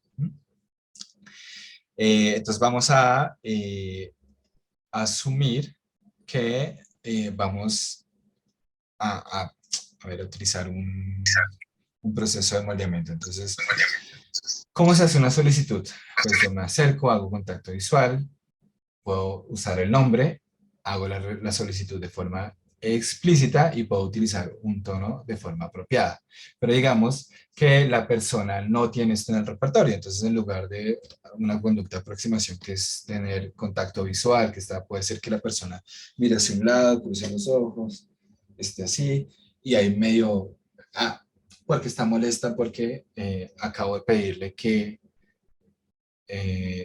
Speaker 1: Entonces vamos a asumir que vamos a, a ver, a utilizar un proceso de moldeamiento. Entonces, ¿cómo se hace una solicitud? Pues yo me acerco, hago contacto visual, puedo usar el nombre, hago la solicitud de forma explícita y puedo utilizar un tono de forma apropiada. Pero digamos que la persona no tiene esto en el repertorio, entonces en lugar de una conducta de aproximación que es tener contacto visual, que está, puede ser que la persona mire hacia un lado, cruce los ojos, esté así, y ahí medio, porque está molesta porque acabo de pedirle que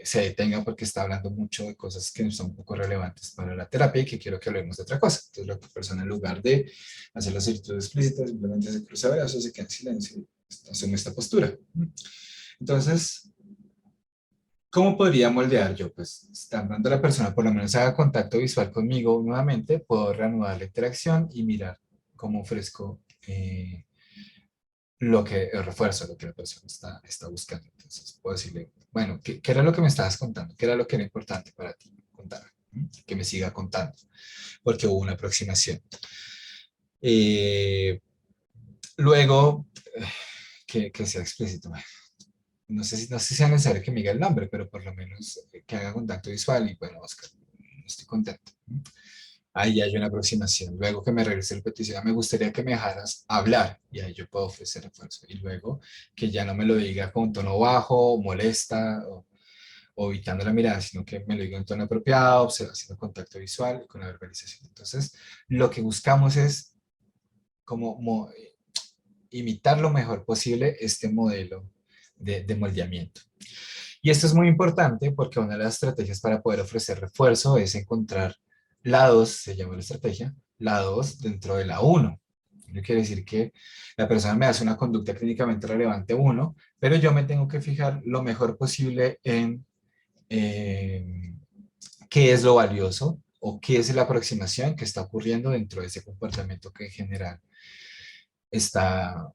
Speaker 1: se detenga porque está hablando mucho de cosas que no son un poco relevantes para la terapia y que quiero que hablemos de otra cosa. Entonces la persona en lugar de hacer la solicitud explícita simplemente se cruza brazos, se queda en silencio y asume esta postura. Entonces, ¿cómo podría moldear yo? Pues estando la persona por lo menos haga contacto visual conmigo nuevamente, puedo reanudar la interacción y mirar cómo ofrezco lo que refuerzo, lo que la persona está buscando. Entonces, puedo decirle, bueno, ¿qué era lo que me estabas contando? ¿Qué era lo que era importante para ti contar? Que me siga contando, porque hubo una aproximación. Eh, Luego, que sea explícito. No sé si sea necesario que me diga el nombre, pero por lo menos que haga contacto visual y bueno, Oscar, no estoy contento. Ahí ya hay una aproximación. Luego que me regrese el petición, "Ah, me gustaría que me dejaras hablar", y ahí yo puedo ofrecer refuerzo. Y luego que ya no me lo diga con tono bajo, molesta o evitando la mirada, sino que me lo diga en tono apropiado, haciendo contacto visual y con la verbalización. Entonces, lo que buscamos es como imitar lo mejor posible este modelo de moldeamiento. Y esto es muy importante porque una de las estrategias para poder ofrecer refuerzo es encontrar la 2, se llama la estrategia, la 2 dentro de la uno. Eso quiere decir que la persona me hace una conducta clínicamente relevante uno, pero yo me tengo que fijar lo mejor posible en eh, qué es lo valioso o qué es la aproximación que está ocurriendo dentro de ese comportamiento que en general está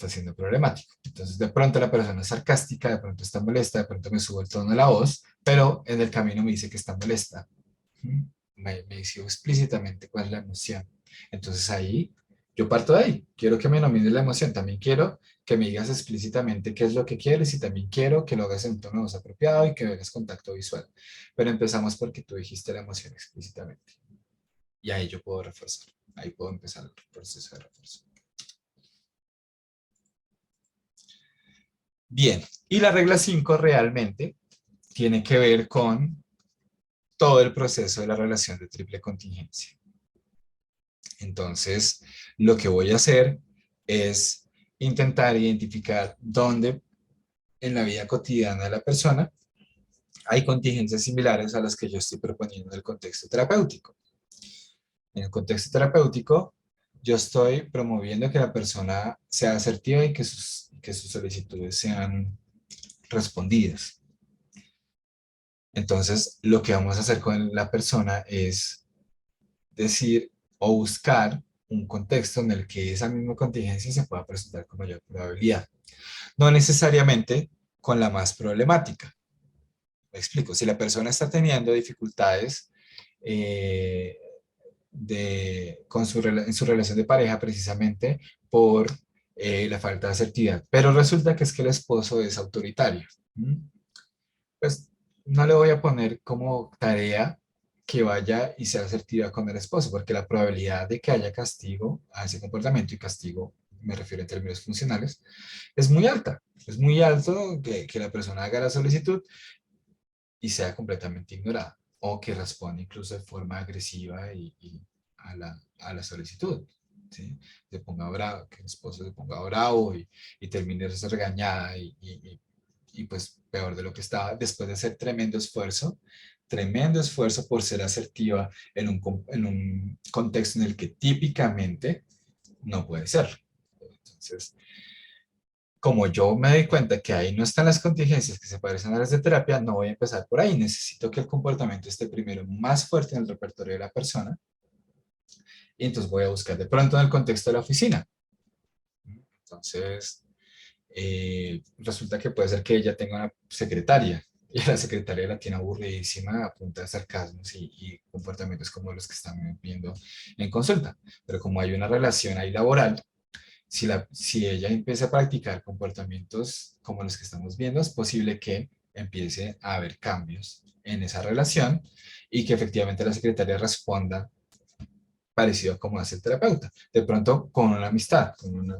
Speaker 1: siendo problemático. Entonces, de pronto la persona es sarcástica, de pronto está molesta, de pronto me sube el tono de la voz, pero en el camino me dice que está molesta. Me dice explícitamente cuál es la emoción. Entonces ahí, yo parto de ahí. Quiero que me nomines la emoción. También quiero que me digas explícitamente qué es lo que quieres y también quiero que lo hagas en un tono de voz apropiado y que hagas contacto visual. Pero empezamos porque tú dijiste la emoción explícitamente. Y ahí yo puedo reforzar. Ahí puedo empezar el proceso de refuerzo. Bien, y la regla 5 realmente tiene que ver con todo el proceso de la relación de triple contingencia. Entonces, lo que voy a hacer es intentar identificar dónde en la vida cotidiana de la persona hay contingencias similares a las que yo estoy proponiendo en el contexto terapéutico. En el contexto terapéutico, yo estoy promoviendo que la persona sea asertiva y que sus solicitudes sean respondidas. Entonces, lo que vamos a hacer con la persona es decir o buscar un contexto en el que esa misma contingencia se pueda presentar con mayor probabilidad. No necesariamente con la más problemática. Me explico, si la persona está teniendo dificultades eh, en su relación de pareja precisamente por la falta de asertividad, pero resulta que es que el esposo es autoritario. Pues no le voy a poner como tarea que vaya y sea asertiva con el esposo, porque la probabilidad de que haya castigo a ese comportamiento, y castigo me refiero en términos funcionales, es muy alta. Es muy alto que la persona haga la solicitud y sea completamente ignorada, o que responda incluso de forma agresiva a la solicitud. ¿Sí? Se ponga bravo, que el esposo se ponga bravo y termine regañada y pues peor de lo que estaba, después de hacer tremendo esfuerzo por ser asertiva en un contexto en el que típicamente no puede ser. Entonces, como yo me doy cuenta que ahí no están las contingencias que se parecen a las de terapia, no voy a empezar por ahí. Necesito que el comportamiento esté primero más fuerte en el repertorio de la persona y entonces voy a buscar de pronto en el contexto de la oficina. Entonces, resulta que puede ser que ella tenga una secretaria y la secretaria la tiene aburridísima a punta de sarcasmos y comportamientos como los que están viendo en consulta. Pero como hay una relación ahí laboral, si ella empieza a practicar comportamientos como los que estamos viendo, es posible que empiece a haber cambios en esa relación y que efectivamente la secretaria responda parecido a como hace el terapeuta. De pronto con una amistad,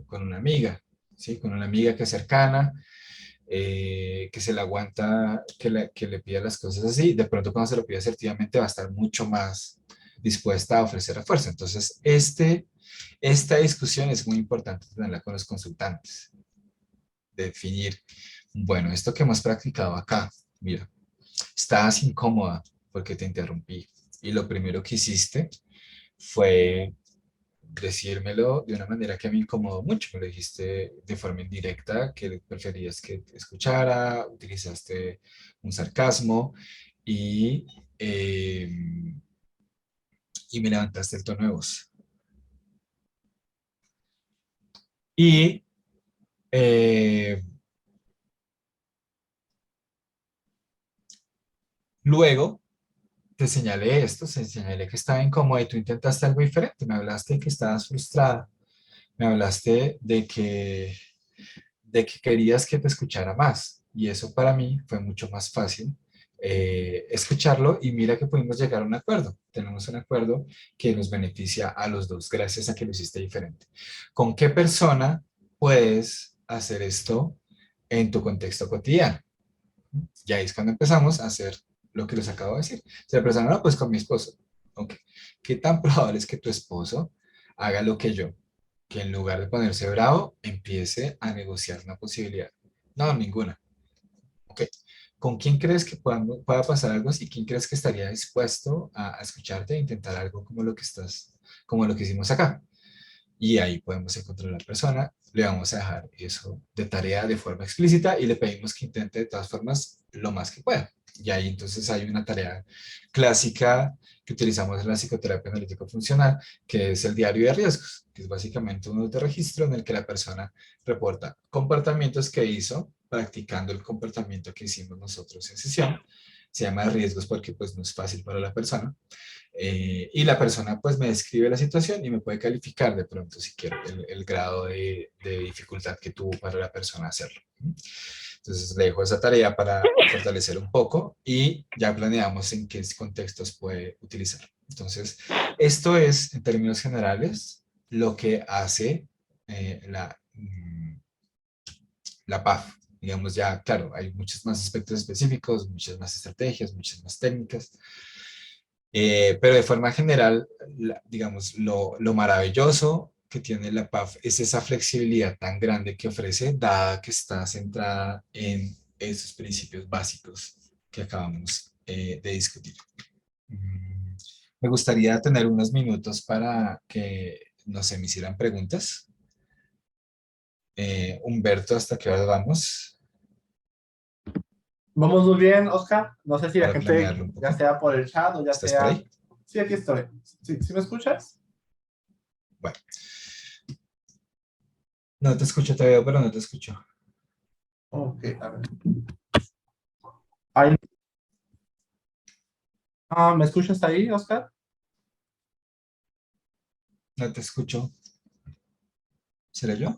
Speaker 1: con una amiga, ¿sí? Con una amiga que es cercana, que se le aguanta, que le pida las cosas así. De pronto cuando se lo pide asertivamente va a estar mucho más dispuesta a ofrecer refuerzo. Entonces, esta discusión es muy importante tenerla con los consultantes. Definir, bueno, esto que hemos practicado acá, mira, estabas incómoda porque te interrumpí y lo primero que hiciste fue decírmelo de una manera que me incomodó mucho. Me lo dijiste de forma indirecta, que preferías que te escuchara, utilizaste un sarcasmo y, eh, y me levantaste el tono de voz. Y eh, luego te señalé esto, te señalé que estaba incómoda y tú intentaste algo diferente. Me hablaste de que estabas frustrada Me hablaste de que querías que te escuchara más y eso para mí fue mucho más fácil escucharlo y mira que pudimos llegar a un acuerdo. Tenemos un acuerdo que nos beneficia a los dos gracias a que lo hiciste diferente. ¿Con qué persona puedes hacer esto en tu contexto cotidiano? Y ahí es cuando empezamos a hacer lo que les acabo de decir. Si la persona, no, pues con mi esposo. Ok. ¿Qué tan probable es que tu esposo haga lo que yo? Que en lugar de ponerse bravo, empiece a negociar una posibilidad. No, ninguna. Ok. ¿Con quién crees que pueda pasar algo así? ¿Quién crees que estaría dispuesto a escucharte e intentar algo como lo que como lo que hicimos acá? Y ahí podemos encontrar a la persona, le vamos a dejar eso de tarea de forma explícita y le pedimos que intente de todas formas lo más que pueda. Y ahí entonces hay una tarea clásica que utilizamos en la psicoterapia analítico-funcional, que es el diario de riesgos, que es básicamente un registro en el que la persona reporta comportamientos que hizo practicando el comportamiento que hicimos nosotros en sesión. Se llama riesgos porque pues no es fácil para la persona y la persona pues me describe la situación y me puede calificar de pronto si quiero el grado de dificultad que tuvo para la persona hacerlo. Entonces le dejo esa tarea para fortalecer un poco y ya planeamos en qué contextos puede utilizar. Entonces, esto es en términos generales lo que hace la PAF. Digamos ya, claro, hay muchos más aspectos específicos, muchas más estrategias, muchas más técnicas. Pero de forma general, digamos, lo maravilloso que tiene la PAF es esa flexibilidad tan grande que ofrece, dada que está centrada en esos principios básicos que acabamos de discutir. Mm, Me gustaría tener unos minutos para que, no sé, me hicieran preguntas. Humberto, ¿hasta qué hora vamos?
Speaker 2: Vamos muy bien, Oscar. No sé si la
Speaker 1: Para
Speaker 2: gente,
Speaker 1: planearlo un
Speaker 2: ya
Speaker 1: poco.
Speaker 2: sea por el chat o ya
Speaker 1: ¿Estás por
Speaker 2: sea...
Speaker 1: ahí?
Speaker 2: Sí, aquí estoy. ¿Sí, sí me escuchas?
Speaker 1: Bueno, no te escucho, te veo, pero no te escucho.
Speaker 2: Ok, a ver. Ahí. Ah, ¿me escuchas ahí, Oscar?
Speaker 1: No te escucho. ¿Será yo?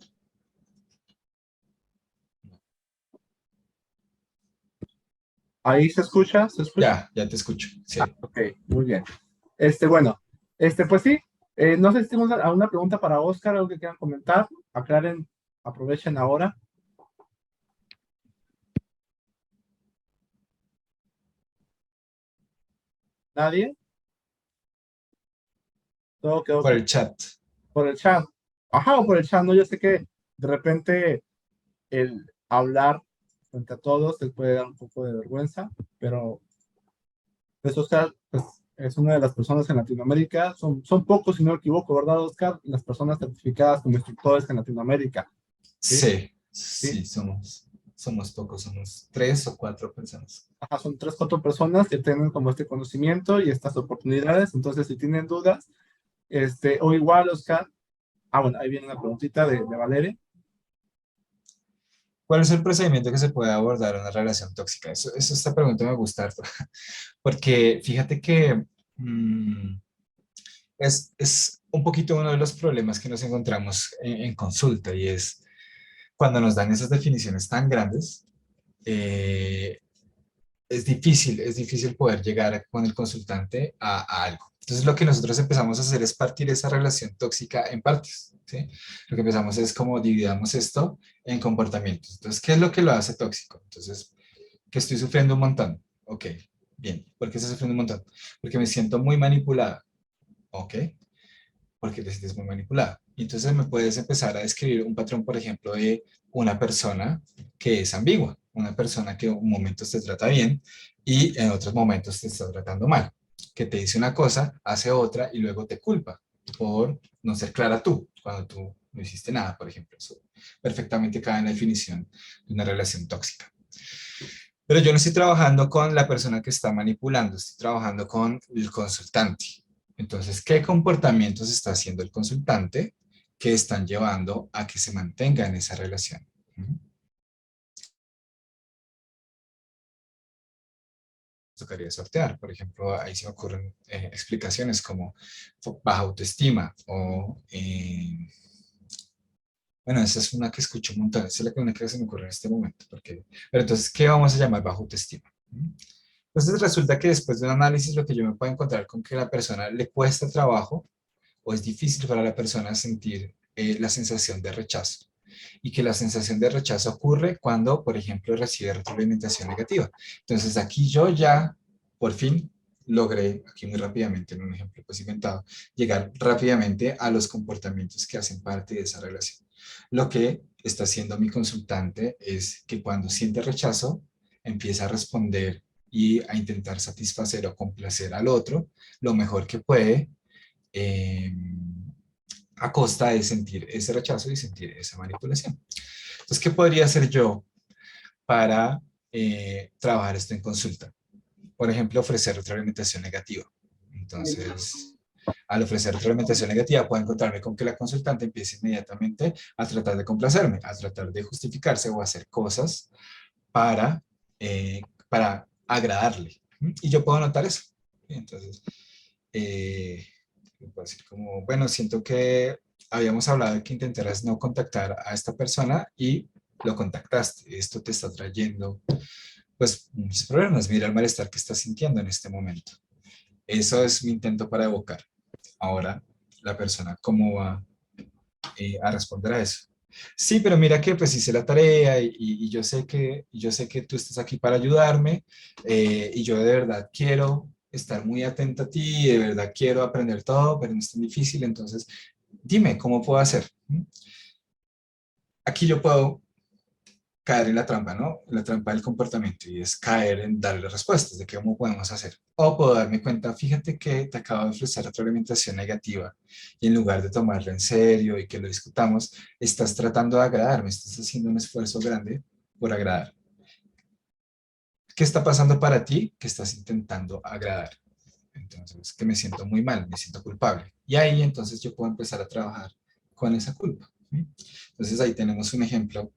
Speaker 2: Ahí se escucha, se escucha.
Speaker 1: Ya te escucho.
Speaker 2: Ah,
Speaker 1: Sí.
Speaker 2: ok, muy bien. Bueno, pues sí. No sé si tenemos alguna pregunta para Oscar, algo que quieran comentar. Aclaren, aprovechen ahora. ¿Nadie? Todo quedó
Speaker 1: Por
Speaker 2: claro
Speaker 1: el chat.
Speaker 2: por el chat. Ajá, o por el chat, ¿no? Yo sé que de repente el hablar frente a todos te puede dar un poco de vergüenza, pero pues Oscar pues, es una de las personas en Latinoamérica, son pocos si no me equivoco, ¿verdad, Oscar? Las personas certificadas como instructores en Latinoamérica, ¿sí?
Speaker 1: Sí,
Speaker 2: ¿Sí?
Speaker 1: sí, somos pocos, somos 3 o 4 personas.
Speaker 2: Ajá, son tres, cuatro personas que tienen como este conocimiento y estas oportunidades, entonces si tienen dudas, o igual, Oscar, bueno, ahí viene una preguntita de Valeria.
Speaker 1: ¿Cuál es el procedimiento que se puede abordar en una relación tóxica? Esta pregunta me gusta harto, porque fíjate que mm, es un poquito uno de los problemas que nos encontramos en consulta y es cuando nos dan esas definiciones tan grandes, eh, es difícil poder llegar con el consultante a algo. Entonces, lo que nosotros empezamos a hacer es partir esa relación tóxica en partes, ¿sí? Lo que empezamos es como dividamos esto en comportamientos. Entonces, ¿qué es lo que lo hace tóxico? Entonces, que estoy sufriendo un montón. Ok, bien. ¿Por qué estoy sufriendo un montón? Porque me siento muy manipulada. Ok, porque te sientes muy manipulada. Y entonces me puedes empezar a describir un patrón, por ejemplo, de una persona que es ambigua, una persona que en un momento te trata bien y en otros momentos te está tratando mal, que te dice una cosa, hace otra y luego te culpa por no ser clara tú, cuando tú no hiciste nada, por ejemplo. Eso perfectamente cabe en la definición de una relación tóxica. Pero yo no estoy trabajando con la persona que está manipulando, estoy trabajando con el consultante. Entonces, ¿qué comportamientos está haciendo el consultante que están llevando a que se mantenga en esa relación? Tocaría sortear. Por ejemplo, ahí se me ocurren explicaciones como baja autoestima o Bueno, esa es una que escucho un montón, esa es la única que se me ocurre en este momento. Pero entonces, ¿qué vamos a llamar bajo autoestima? Entonces resulta que después de un análisis lo que yo me puedo encontrar con que a la persona le cuesta trabajo o es difícil para la persona sentir la sensación de rechazo. Y que la sensación de rechazo ocurre cuando, por ejemplo, recibe retroalimentación negativa. Entonces aquí yo ya, por fin, logré, aquí muy rápidamente, en un ejemplo pues inventado, llegar rápidamente a los comportamientos que hacen parte de esa relación. Lo que está haciendo mi consultante es que cuando siente rechazo, empieza a responder y a intentar satisfacer o complacer al otro lo mejor que puede, eh, a costa de sentir ese rechazo y sentir esa manipulación. Entonces, ¿qué podría hacer yo para trabajar esto en consulta? Por ejemplo, ofrecer retroalimentación negativa. Entonces, al ofrecer retroalimentación negativa, puedo encontrarme con que la consultante empiece inmediatamente a tratar de complacerme, a tratar de justificarse o hacer cosas para agradarle. Y yo puedo notar eso. Entonces, eh, puedo decir como, bueno, siento que habíamos hablado de que intentaras no contactar a esta persona y lo contactaste. Esto te está trayendo, pues, muchos problemas. Mira el malestar que estás sintiendo en este momento. Eso es mi intento para evocar. Ahora, la persona, ¿cómo va a responder a eso? Sí, pero mira que pues hice la tarea y yo sé que tú estás aquí para ayudarme, y yo de verdad quiero estar muy atenta a ti, de verdad quiero aprender todo, pero no es tan difícil, entonces dime, ¿cómo puedo hacer? Aquí yo puedo caer en la trampa, ¿no? La trampa del comportamiento y es caer en darle respuestas de cómo podemos hacer. O puedo darme cuenta, fíjate que te acabo de ofrecer retroalimentación negativa y en lugar de tomarlo en serio y que lo discutamos, estás tratando de agradarme, estás haciendo un esfuerzo grande por agradar. ¿Qué está pasando para ti que estás intentando agradar? Entonces, que me siento muy mal, me siento culpable. Y ahí entonces yo puedo empezar a trabajar con esa culpa. Entonces ahí tenemos un ejemplo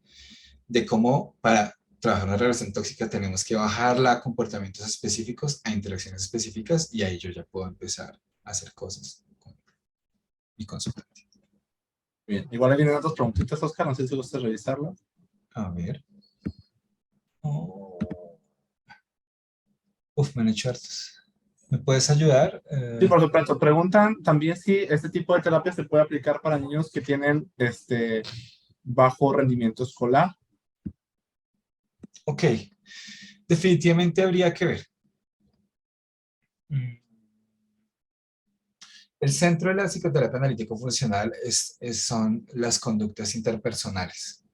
Speaker 1: de cómo para trabajar una relación tóxica tenemos que bajarla a comportamientos específicos, a interacciones específicas, y ahí yo ya puedo empezar a hacer cosas con mi consultante.
Speaker 2: Bien, igual ahí vienen otras preguntitas, Oscar, no sé si gustas revisarlas.
Speaker 1: A ver. Oh. Uf, me han hecho hartos. ¿Me puedes ayudar?
Speaker 2: Sí, por supuesto. Preguntan también si este tipo de terapia se puede aplicar para niños que tienen bajo rendimiento escolar.
Speaker 1: Ok, definitivamente habría que ver. Mm. El centro de la psicoterapia analítico-funcional son las conductas interpersonales.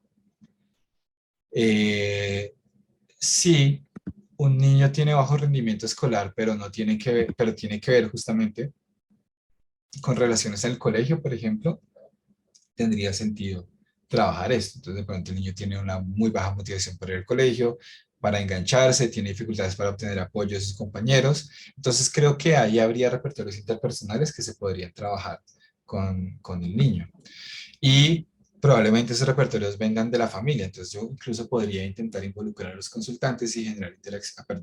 Speaker 1: Si un niño tiene bajo rendimiento escolar, pero no tiene que ver, pero tiene que ver justamente con relaciones en el colegio, por ejemplo, tendría sentido trabajar esto. Entonces, de pronto el niño tiene una muy baja motivación para ir al colegio, para engancharse, tiene dificultades para obtener apoyo de sus compañeros. Entonces, creo que ahí habría repertorios interpersonales que se podrían trabajar con el niño. Y probablemente esos repertorios vengan de la familia. Entonces, yo incluso podría intentar involucrar a los consultantes y generar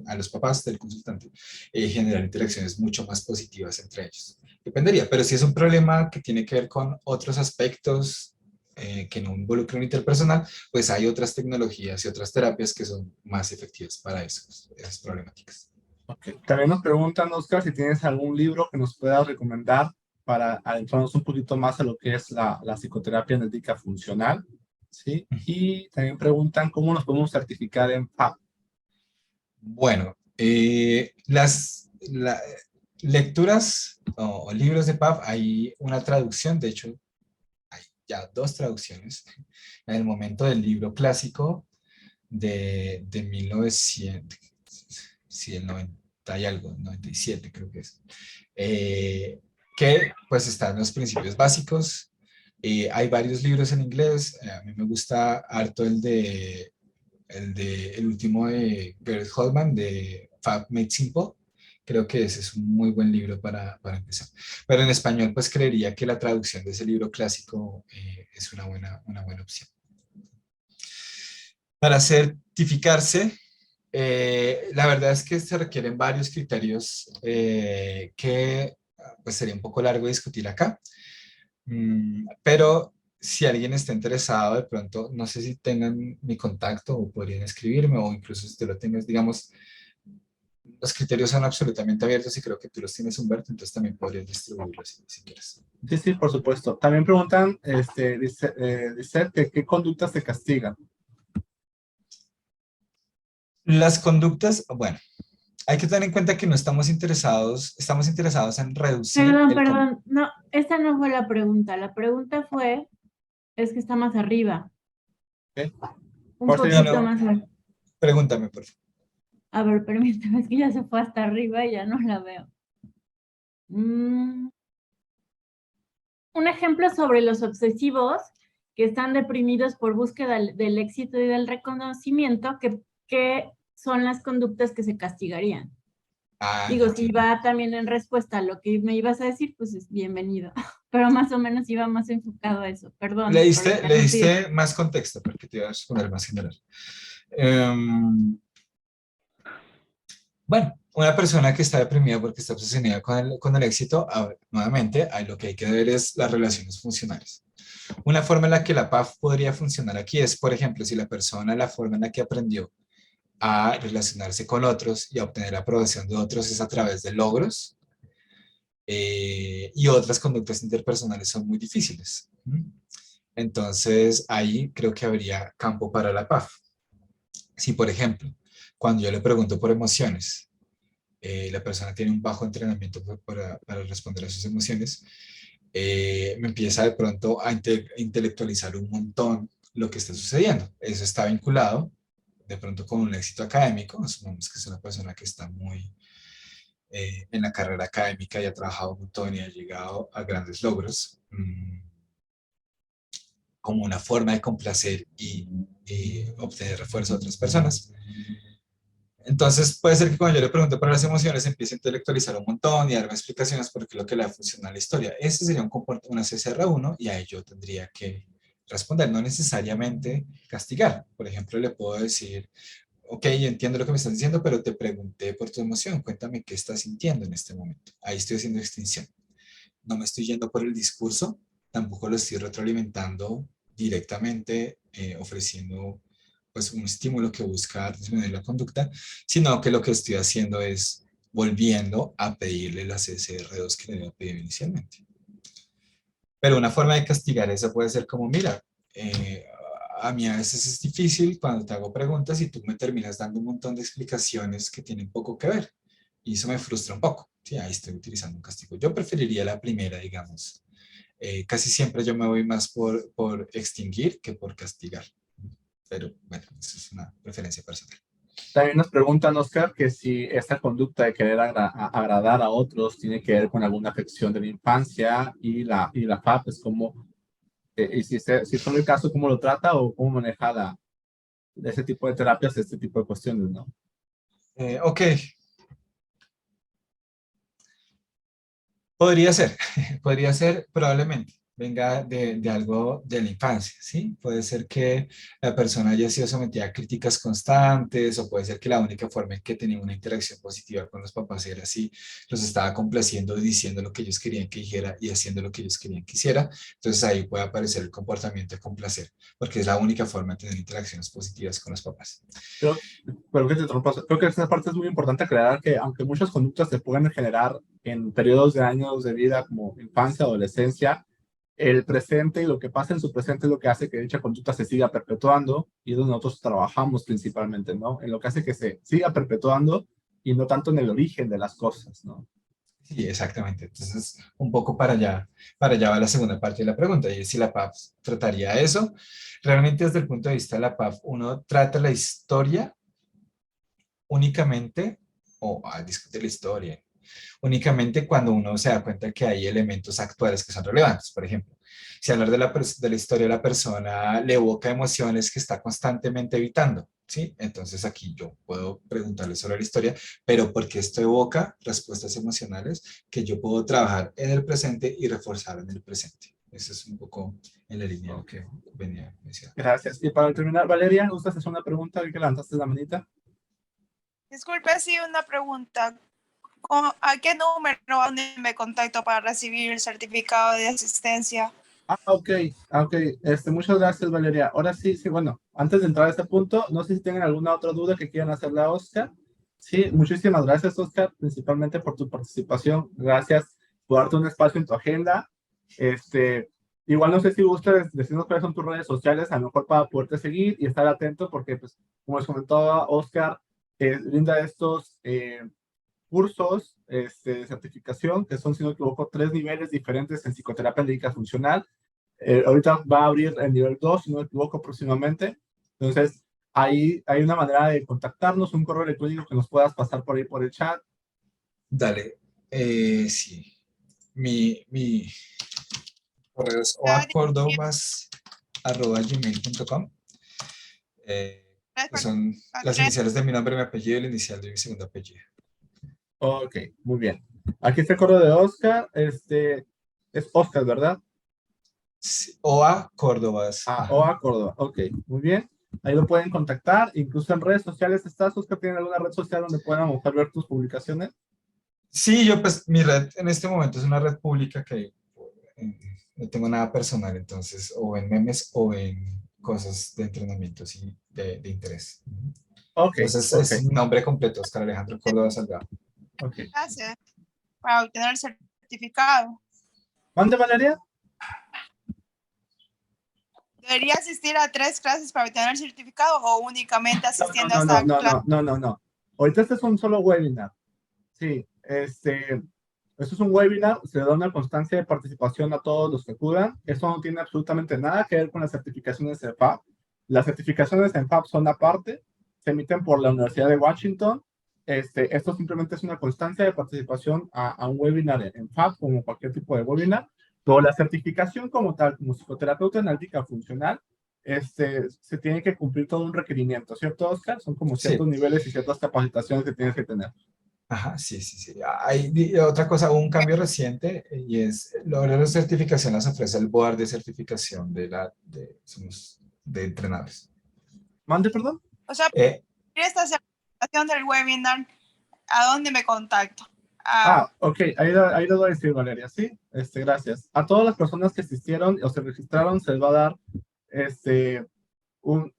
Speaker 1: a los papás del consultante, generar interacciones mucho más positivas entre ellos. Dependería, pero si es un problema que tiene que ver con otros aspectos que no involucran un interpersonal, pues hay otras tecnologías y otras terapias que son más efectivas para esas problemáticas.
Speaker 2: Okay. También nos preguntan, Oscar, si tienes algún libro que nos puedas recomendar para adentrarnos un poquito más a lo que es la psicoterapia analítica funcional. ¿Sí? Y también preguntan cómo nos podemos certificar en PAP.
Speaker 1: Bueno, lecturas o libros de PAF, hay una traducción, de hecho, hay ya dos traducciones. En el momento del libro clásico de 1900, sí, el 90 y algo, 97 creo que es, eh, que pues están los principios básicos. Hay varios libros en inglés, a mí me gusta harto el último de Garrett Holman, de Fab Made Simple. Creo que ese es un muy buen libro para empezar. Pero en español, pues creería que la traducción de ese libro clásico es una buena opción. Para certificarse, la verdad es que se requieren varios criterios que pues sería un poco largo discutir acá. Pero si alguien está interesado, de pronto, no sé si tengan mi contacto o podrían escribirme o incluso si tú lo tengas, digamos, los criterios son absolutamente abiertos y creo que tú los tienes, Humberto, entonces también podrías distribuirlos si quieres.
Speaker 2: Sí, sí, por supuesto. También preguntan, dice que qué conductas se castigan.
Speaker 1: Las conductas, bueno, hay que tener en cuenta que no estamos interesados en reducir
Speaker 3: Perdón,
Speaker 1: el...
Speaker 3: perdón. No, esa no fue la pregunta. La pregunta fue, es que está más arriba.
Speaker 2: ¿Ok?
Speaker 3: Un
Speaker 2: ¿Cuál sería
Speaker 1: Sí,
Speaker 2: la
Speaker 3: poquito
Speaker 1: no,
Speaker 3: más arriba.
Speaker 1: pregúntame, por favor.
Speaker 3: A ver, permíteme, es que ya se fue hasta arriba y ya no la veo. Mm, un ejemplo sobre los obsesivos que están deprimidos por búsqueda del éxito y del reconocimiento, que son las conductas que se castigarían.
Speaker 1: Ah, ya
Speaker 3: Digo, si
Speaker 1: entiendo.
Speaker 3: va también en respuesta a lo que me ibas a decir, pues es bienvenido. Pero más o menos iba más enfocado a eso. Perdón por
Speaker 1: Le
Speaker 3: interrumpir.
Speaker 1: diste más contexto porque te iba a responder más general. Em, bueno, una persona que está deprimida porque está obsesionada con el éxito, a ver, nuevamente, ahí lo que hay que ver es las relaciones funcionales. Una forma en la que la PAF podría funcionar aquí es, por ejemplo, si la persona, la forma en la que aprendió a relacionarse con otros y a obtener la aprobación de otros es a través de logros, y otras conductas interpersonales son muy difíciles. Entonces, ahí creo que habría campo para la PAF. Si, por ejemplo, cuando yo le pregunto por emociones, la persona tiene un bajo entrenamiento para responder a sus emociones, me empieza de pronto a intelectualizar un montón lo que está sucediendo. Eso está vinculado de pronto con un éxito académico. Asumamos que es una persona que está muy en la carrera académica y ha trabajado un montón y ha llegado a grandes logros, como una forma de complacer y obtener refuerzo de otras personas. Entonces puede ser que cuando yo le pregunte por las emociones empiece a intelectualizar un montón y darme explicaciones por qué es lo que le ha funcionado a la historia. Ese sería una CCR1 y ahí yo tendría que responder, no necesariamente castigar. Por ejemplo, le puedo decir, ok, yo entiendo lo que me estás diciendo, pero te pregunté por tu emoción, cuéntame qué estás sintiendo en este momento. Ahí estoy haciendo extinción. No me estoy yendo por el discurso, tampoco lo estoy retroalimentando directamente, ofreciendo pues un estímulo que busca disminuir la conducta, sino que lo que estoy haciendo es volviendo a pedirle la CCR2 que le había pedido inicialmente. Pero una forma de castigar eso puede ser como, mira, eh, a mí a veces es difícil cuando te hago preguntas y tú me terminas dando un montón de explicaciones que tienen poco que ver. Y eso me frustra un poco. Sí, ahí estoy utilizando un castigo. Yo preferiría la primera, digamos. Casi siempre yo me voy más por extinguir que por castigar. Pero bueno, eso es una preferencia personal.
Speaker 2: También nos preguntan, Oscar, que si esta conducta de querer agradar a otros tiene que ver con alguna afección de la infancia y la FAP es como, y si son el caso, ¿cómo lo trata o cómo maneja ese tipo de terapias, este tipo de cuestiones, ¿no?
Speaker 1: Ok, podría ser, podría ser probablemente. Venga de algo de la infancia, ¿sí? Puede ser que la persona haya sido sometida a críticas constantes o puede ser que la única forma en que tenía una interacción positiva con los papás era así, los estaba complaciendo y diciendo lo que ellos querían que dijera y haciendo lo que ellos querían que hiciera. Entonces ahí puede aparecer el comportamiento de complacer, porque es la única forma de tener interacciones positivas con los papás.
Speaker 2: Creo, pero que te interrumpa, creo que esta parte es muy importante aclarar que aunque muchas conductas se pueden generar en periodos de años de vida como infancia, adolescencia, el presente y lo que pasa en su presente es lo que hace que dicha conducta se siga perpetuando y es donde nosotros trabajamos principalmente, ¿no? En lo que hace que se siga perpetuando y no tanto en el origen de las cosas, ¿no?
Speaker 1: Sí, exactamente. Entonces, un poco para allá va la segunda parte de la pregunta, y es si la PAF trataría eso. Realmente, desde el punto de vista de la PAF, uno trata la historia únicamente, o discute la historia, únicamente cuando uno se da cuenta que hay elementos actuales que son relevantes. Por ejemplo, si hablar de de la historia de la persona le evoca emociones que está constantemente evitando, ¿sí? Entonces aquí yo puedo preguntarle sobre la historia, pero porque esto evoca respuestas emocionales que yo puedo trabajar en el presente y reforzar en el presente. Eso es un poco en la línea de lo
Speaker 2: Ok,
Speaker 1: que venía mencionando.
Speaker 2: gracias. Y para terminar, Valeria, ¿gustas hacer una pregunta? Vi que levantaste la manita.
Speaker 4: Disculpe, sí, una pregunta. ¿A qué número me contacto para recibir el certificado de asistencia?
Speaker 2: Ok, ok. Muchas gracias, Valeria. Ahora sí, sí, bueno, antes de entrar a este punto, no sé si tienen alguna otra duda que quieran hacerle a Oscar. Sí, muchísimas gracias, Oscar, principalmente por tu participación. Gracias por darte un espacio en tu agenda. Este, igual no sé si gustas decirnos cuáles son tus redes sociales, a lo mejor para poderte seguir y estar atento, porque, pues, como les comentaba Oscar, brinda estos cursos de certificación, que son, si no me equivoco, 3 niveles diferentes en psicoterapia médica funcional. Ahorita va a abrir el nivel 2 si no me equivoco, próximamente. Entonces, ahí hay una manera de contactarnos, un correo electrónico que nos puedas pasar por ahí por el chat.
Speaker 1: Dale, sí. Mi correo es
Speaker 4: Ya,
Speaker 1: oacordobas@gmail.com. Que son las
Speaker 4: Andrés,
Speaker 1: iniciales de mi nombre, mi apellido y la inicial de mi segundo apellido.
Speaker 2: Ok, muy bien. Aquí está el correo de Oscar. Es Oscar, ¿verdad?
Speaker 1: Sí, OA Córdobas.
Speaker 2: O
Speaker 1: Ajá.
Speaker 2: a Córdoba. Ok, muy bien. Ahí lo pueden contactar. Incluso en redes sociales estás, Oscar. ¿Tiene alguna red social donde puedan mostrar ver tus publicaciones?
Speaker 1: Sí, yo pues mi red en este momento es una red pública que no tengo nada personal, entonces o en memes o en cosas de entrenamiento y de interés.
Speaker 2: Ok,
Speaker 1: Entonces
Speaker 2: ok,
Speaker 1: es mi nombre completo, Oscar Alejandro Córdoba Salgado.
Speaker 2: ok.
Speaker 4: clases para obtener el certificado.
Speaker 2: ¿Mande, Valeria?
Speaker 4: ¿Debería asistir a 3 clases para obtener el certificado o únicamente asistiendo a
Speaker 2: No, no,
Speaker 4: esta
Speaker 2: no,
Speaker 4: clase?
Speaker 2: no, no, no, no. Ahorita este es un solo webinar. Sí, esto es un webinar, se le da una constancia de participación a todos los que acudan. Esto no tiene absolutamente nada que ver con las certificaciones de FAB. Las certificaciones en FAB son aparte, se emiten por la Universidad de Washington. Esto simplemente es una constancia de participación a un webinar en FAB, como cualquier tipo de webinar. Pero la certificación como tal, como psicoterapeuta analítica funcional, se tiene que cumplir todo un requerimiento, ¿cierto, Oscar? Son como ciertos
Speaker 1: Sí,
Speaker 2: niveles y ciertas capacitaciones que tienes que tener.
Speaker 1: ajá, sí, sí, sí. Hay otra cosa, hubo un cambio reciente y es, la certificación las ofrece el board de certificación de entrenadores.
Speaker 2: ¿Mande, perdón?
Speaker 4: O sea,
Speaker 1: Eh,
Speaker 4: para esta certificación del webinar, ¿a dónde me contacto? Ah,
Speaker 2: Ok, ahí lo voy a decir, Valeria, sí, gracias. A todas las personas que asistieron o se registraron, se les va a dar,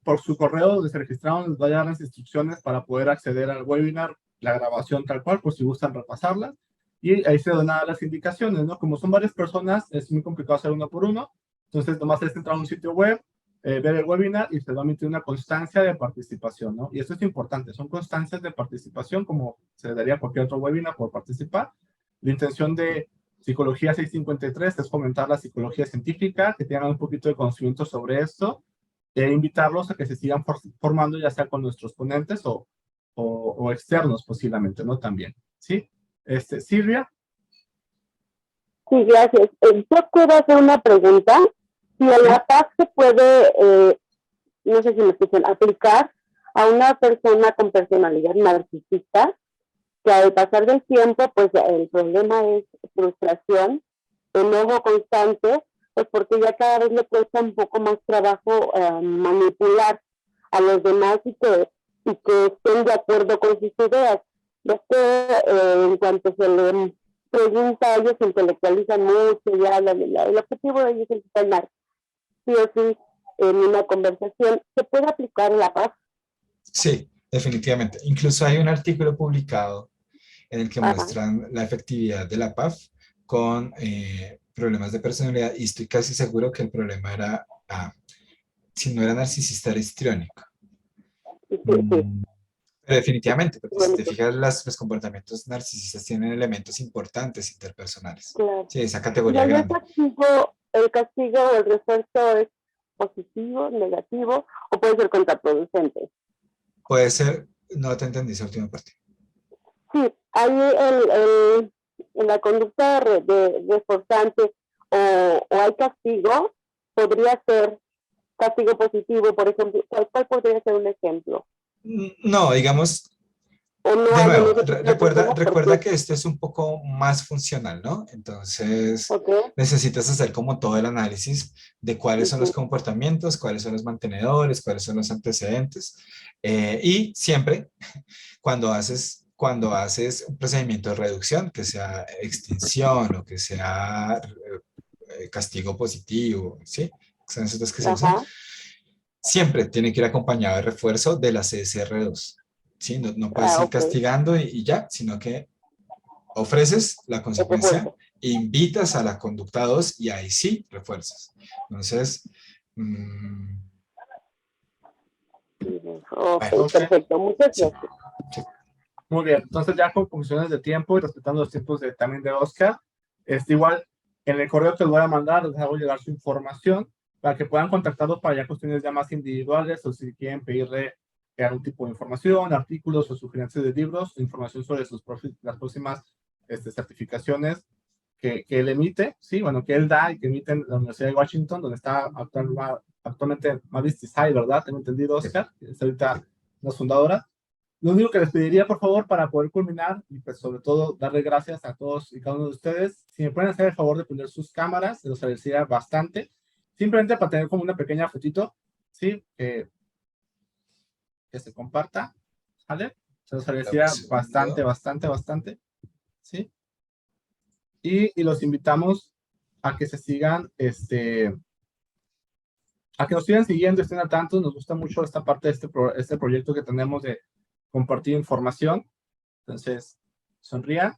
Speaker 2: por su correo donde se registraron, les va a dar las instrucciones para poder acceder al webinar, la grabación tal cual, por si gustan repasarla. Y ahí se dan las indicaciones, ¿no? Como son varias personas, es muy complicado hacer uno por uno. Entonces, nomás es entrar a un sitio web, ver el webinar y se va a emitir una constancia de participación, ¿no? Y esto es importante, son constancias de participación como se le daría a cualquier otro webinar por participar. La intención de Psicología 653 es fomentar la psicología científica, que tengan un poquito de conocimiento sobre esto, e invitarlos a que se sigan formando ya sea con nuestros ponentes o externos posiblemente, ¿no? También, ¿sí? Silvia.
Speaker 5: Sí, gracias. Yo quiero hacer una pregunta. Si el
Speaker 2: Sí.
Speaker 5: ataque se puede, no sé si me escuchan, aplicar a una persona con personalidad narcisista, que al pasar del tiempo, pues el problema es frustración, enojo constante, pues porque ya cada vez le cuesta un poco más trabajo manipular a los demás y que estén de acuerdo con sus ideas. Es que en cuanto se le pregunta, ellos se intelectualizan mucho y hablan, el objetivo de ellos es ganar, sí o sí, en una conversación. ¿Se puede aplicar en la paz?
Speaker 1: sí, definitivamente. Incluso hay un artículo publicado en el que
Speaker 5: Ajá.
Speaker 1: muestran la efectividad de la PAF con problemas de personalidad y estoy casi seguro que el problema era, si no era narcisista, era histriónico.
Speaker 5: Sí, sí,
Speaker 1: Mm, Pero definitivamente, porque si
Speaker 5: bueno,
Speaker 1: te fijas, los comportamientos narcisistas tienen elementos importantes interpersonales.
Speaker 5: claro.
Speaker 1: Sí, esa
Speaker 5: Y
Speaker 1: categoría
Speaker 5: ahí
Speaker 1: grande.
Speaker 5: el castigo o el refuerzo es positivo, negativo, o puede ser contraproducente.
Speaker 1: Puede ser, no te entendí esa última parte.
Speaker 5: Sí, ahí en la conducta reforzante o hay castigo, podría ser castigo positivo, por ejemplo. ¿Cuál podría ser un ejemplo?
Speaker 1: No, digamos,
Speaker 5: O no
Speaker 1: de
Speaker 5: hay en
Speaker 1: nuevo,
Speaker 5: ese tipo de
Speaker 1: recuerda,
Speaker 5: personas
Speaker 1: recuerda
Speaker 5: porque,
Speaker 1: que esto es un poco más funcional, ¿no? Entonces,
Speaker 5: ok,
Speaker 1: necesitas hacer como todo el análisis de cuáles son los
Speaker 5: uh-huh,
Speaker 1: comportamientos, cuáles son los mantenedores, cuáles son los antecedentes. Y siempre, cuando haces un procedimiento de reducción, que sea extinción o que sea castigo positivo, ¿sí? Son esos dos que se usan.
Speaker 5: Ajá.
Speaker 1: Siempre tiene que ir acompañado de refuerzo de la CSR2, ¿sí? No puedes ir
Speaker 5: Ok.
Speaker 1: castigando y ya, sino que ofreces la consecuencia,
Speaker 5: refuerzo.
Speaker 1: invitas a la conducta 2 y ahí sí refuerzas. Entonces,
Speaker 5: Ok,
Speaker 1: bueno,
Speaker 2: Ok,
Speaker 5: perfecto. Muchas
Speaker 1: sí,
Speaker 5: gracias.
Speaker 1: sí.
Speaker 2: muy bien. Entonces ya con condiciones de tiempo y respetando los tiempos también de Oscar, igual en el correo que les voy a mandar les hago llegar su información para que puedan contactarlos para ya cuestiones ya más individuales o si quieren pedirle algún tipo de información, artículos o sugerencias de libros, información sobre las próximas certificaciones que él emite, sí, bueno, que él da y que emite en la Universidad de Washington, donde está actualmente Mavis Tisay, ¿verdad? Tengo entendido, Oscar, que es ahorita la fundadora. Lo único que les pediría, por favor, para poder culminar y pues sobre todo darle gracias a todos y cada uno de ustedes, si me pueden hacer el favor de prender sus cámaras, se los agradecería bastante, simplemente para tener como una pequeña fotito, ¿sí? Que se comparta, ¿vale? Se los agradecería
Speaker 1: Dame un
Speaker 2: bastante,
Speaker 1: segundo.
Speaker 2: bastante, bastante, ¿sí? Y los invitamos a que se sigan, a que nos sigan siguiendo, estén al tanto. Nos gusta mucho esta parte de este proyecto que tenemos de compartir información. Entonces, sonrían.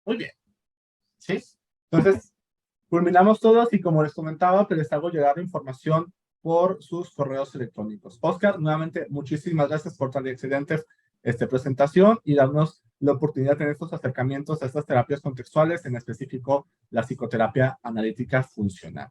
Speaker 2: Muy bien, ¿sí? Entonces, culminamos todos y como les comentaba, pues les hago llegar la información por sus correos electrónicos. Oscar, nuevamente, muchísimas gracias por tan excelente presentación y darnos la oportunidad de tener estos acercamientos a estas terapias contextuales, en específico la psicoterapia analítica funcional.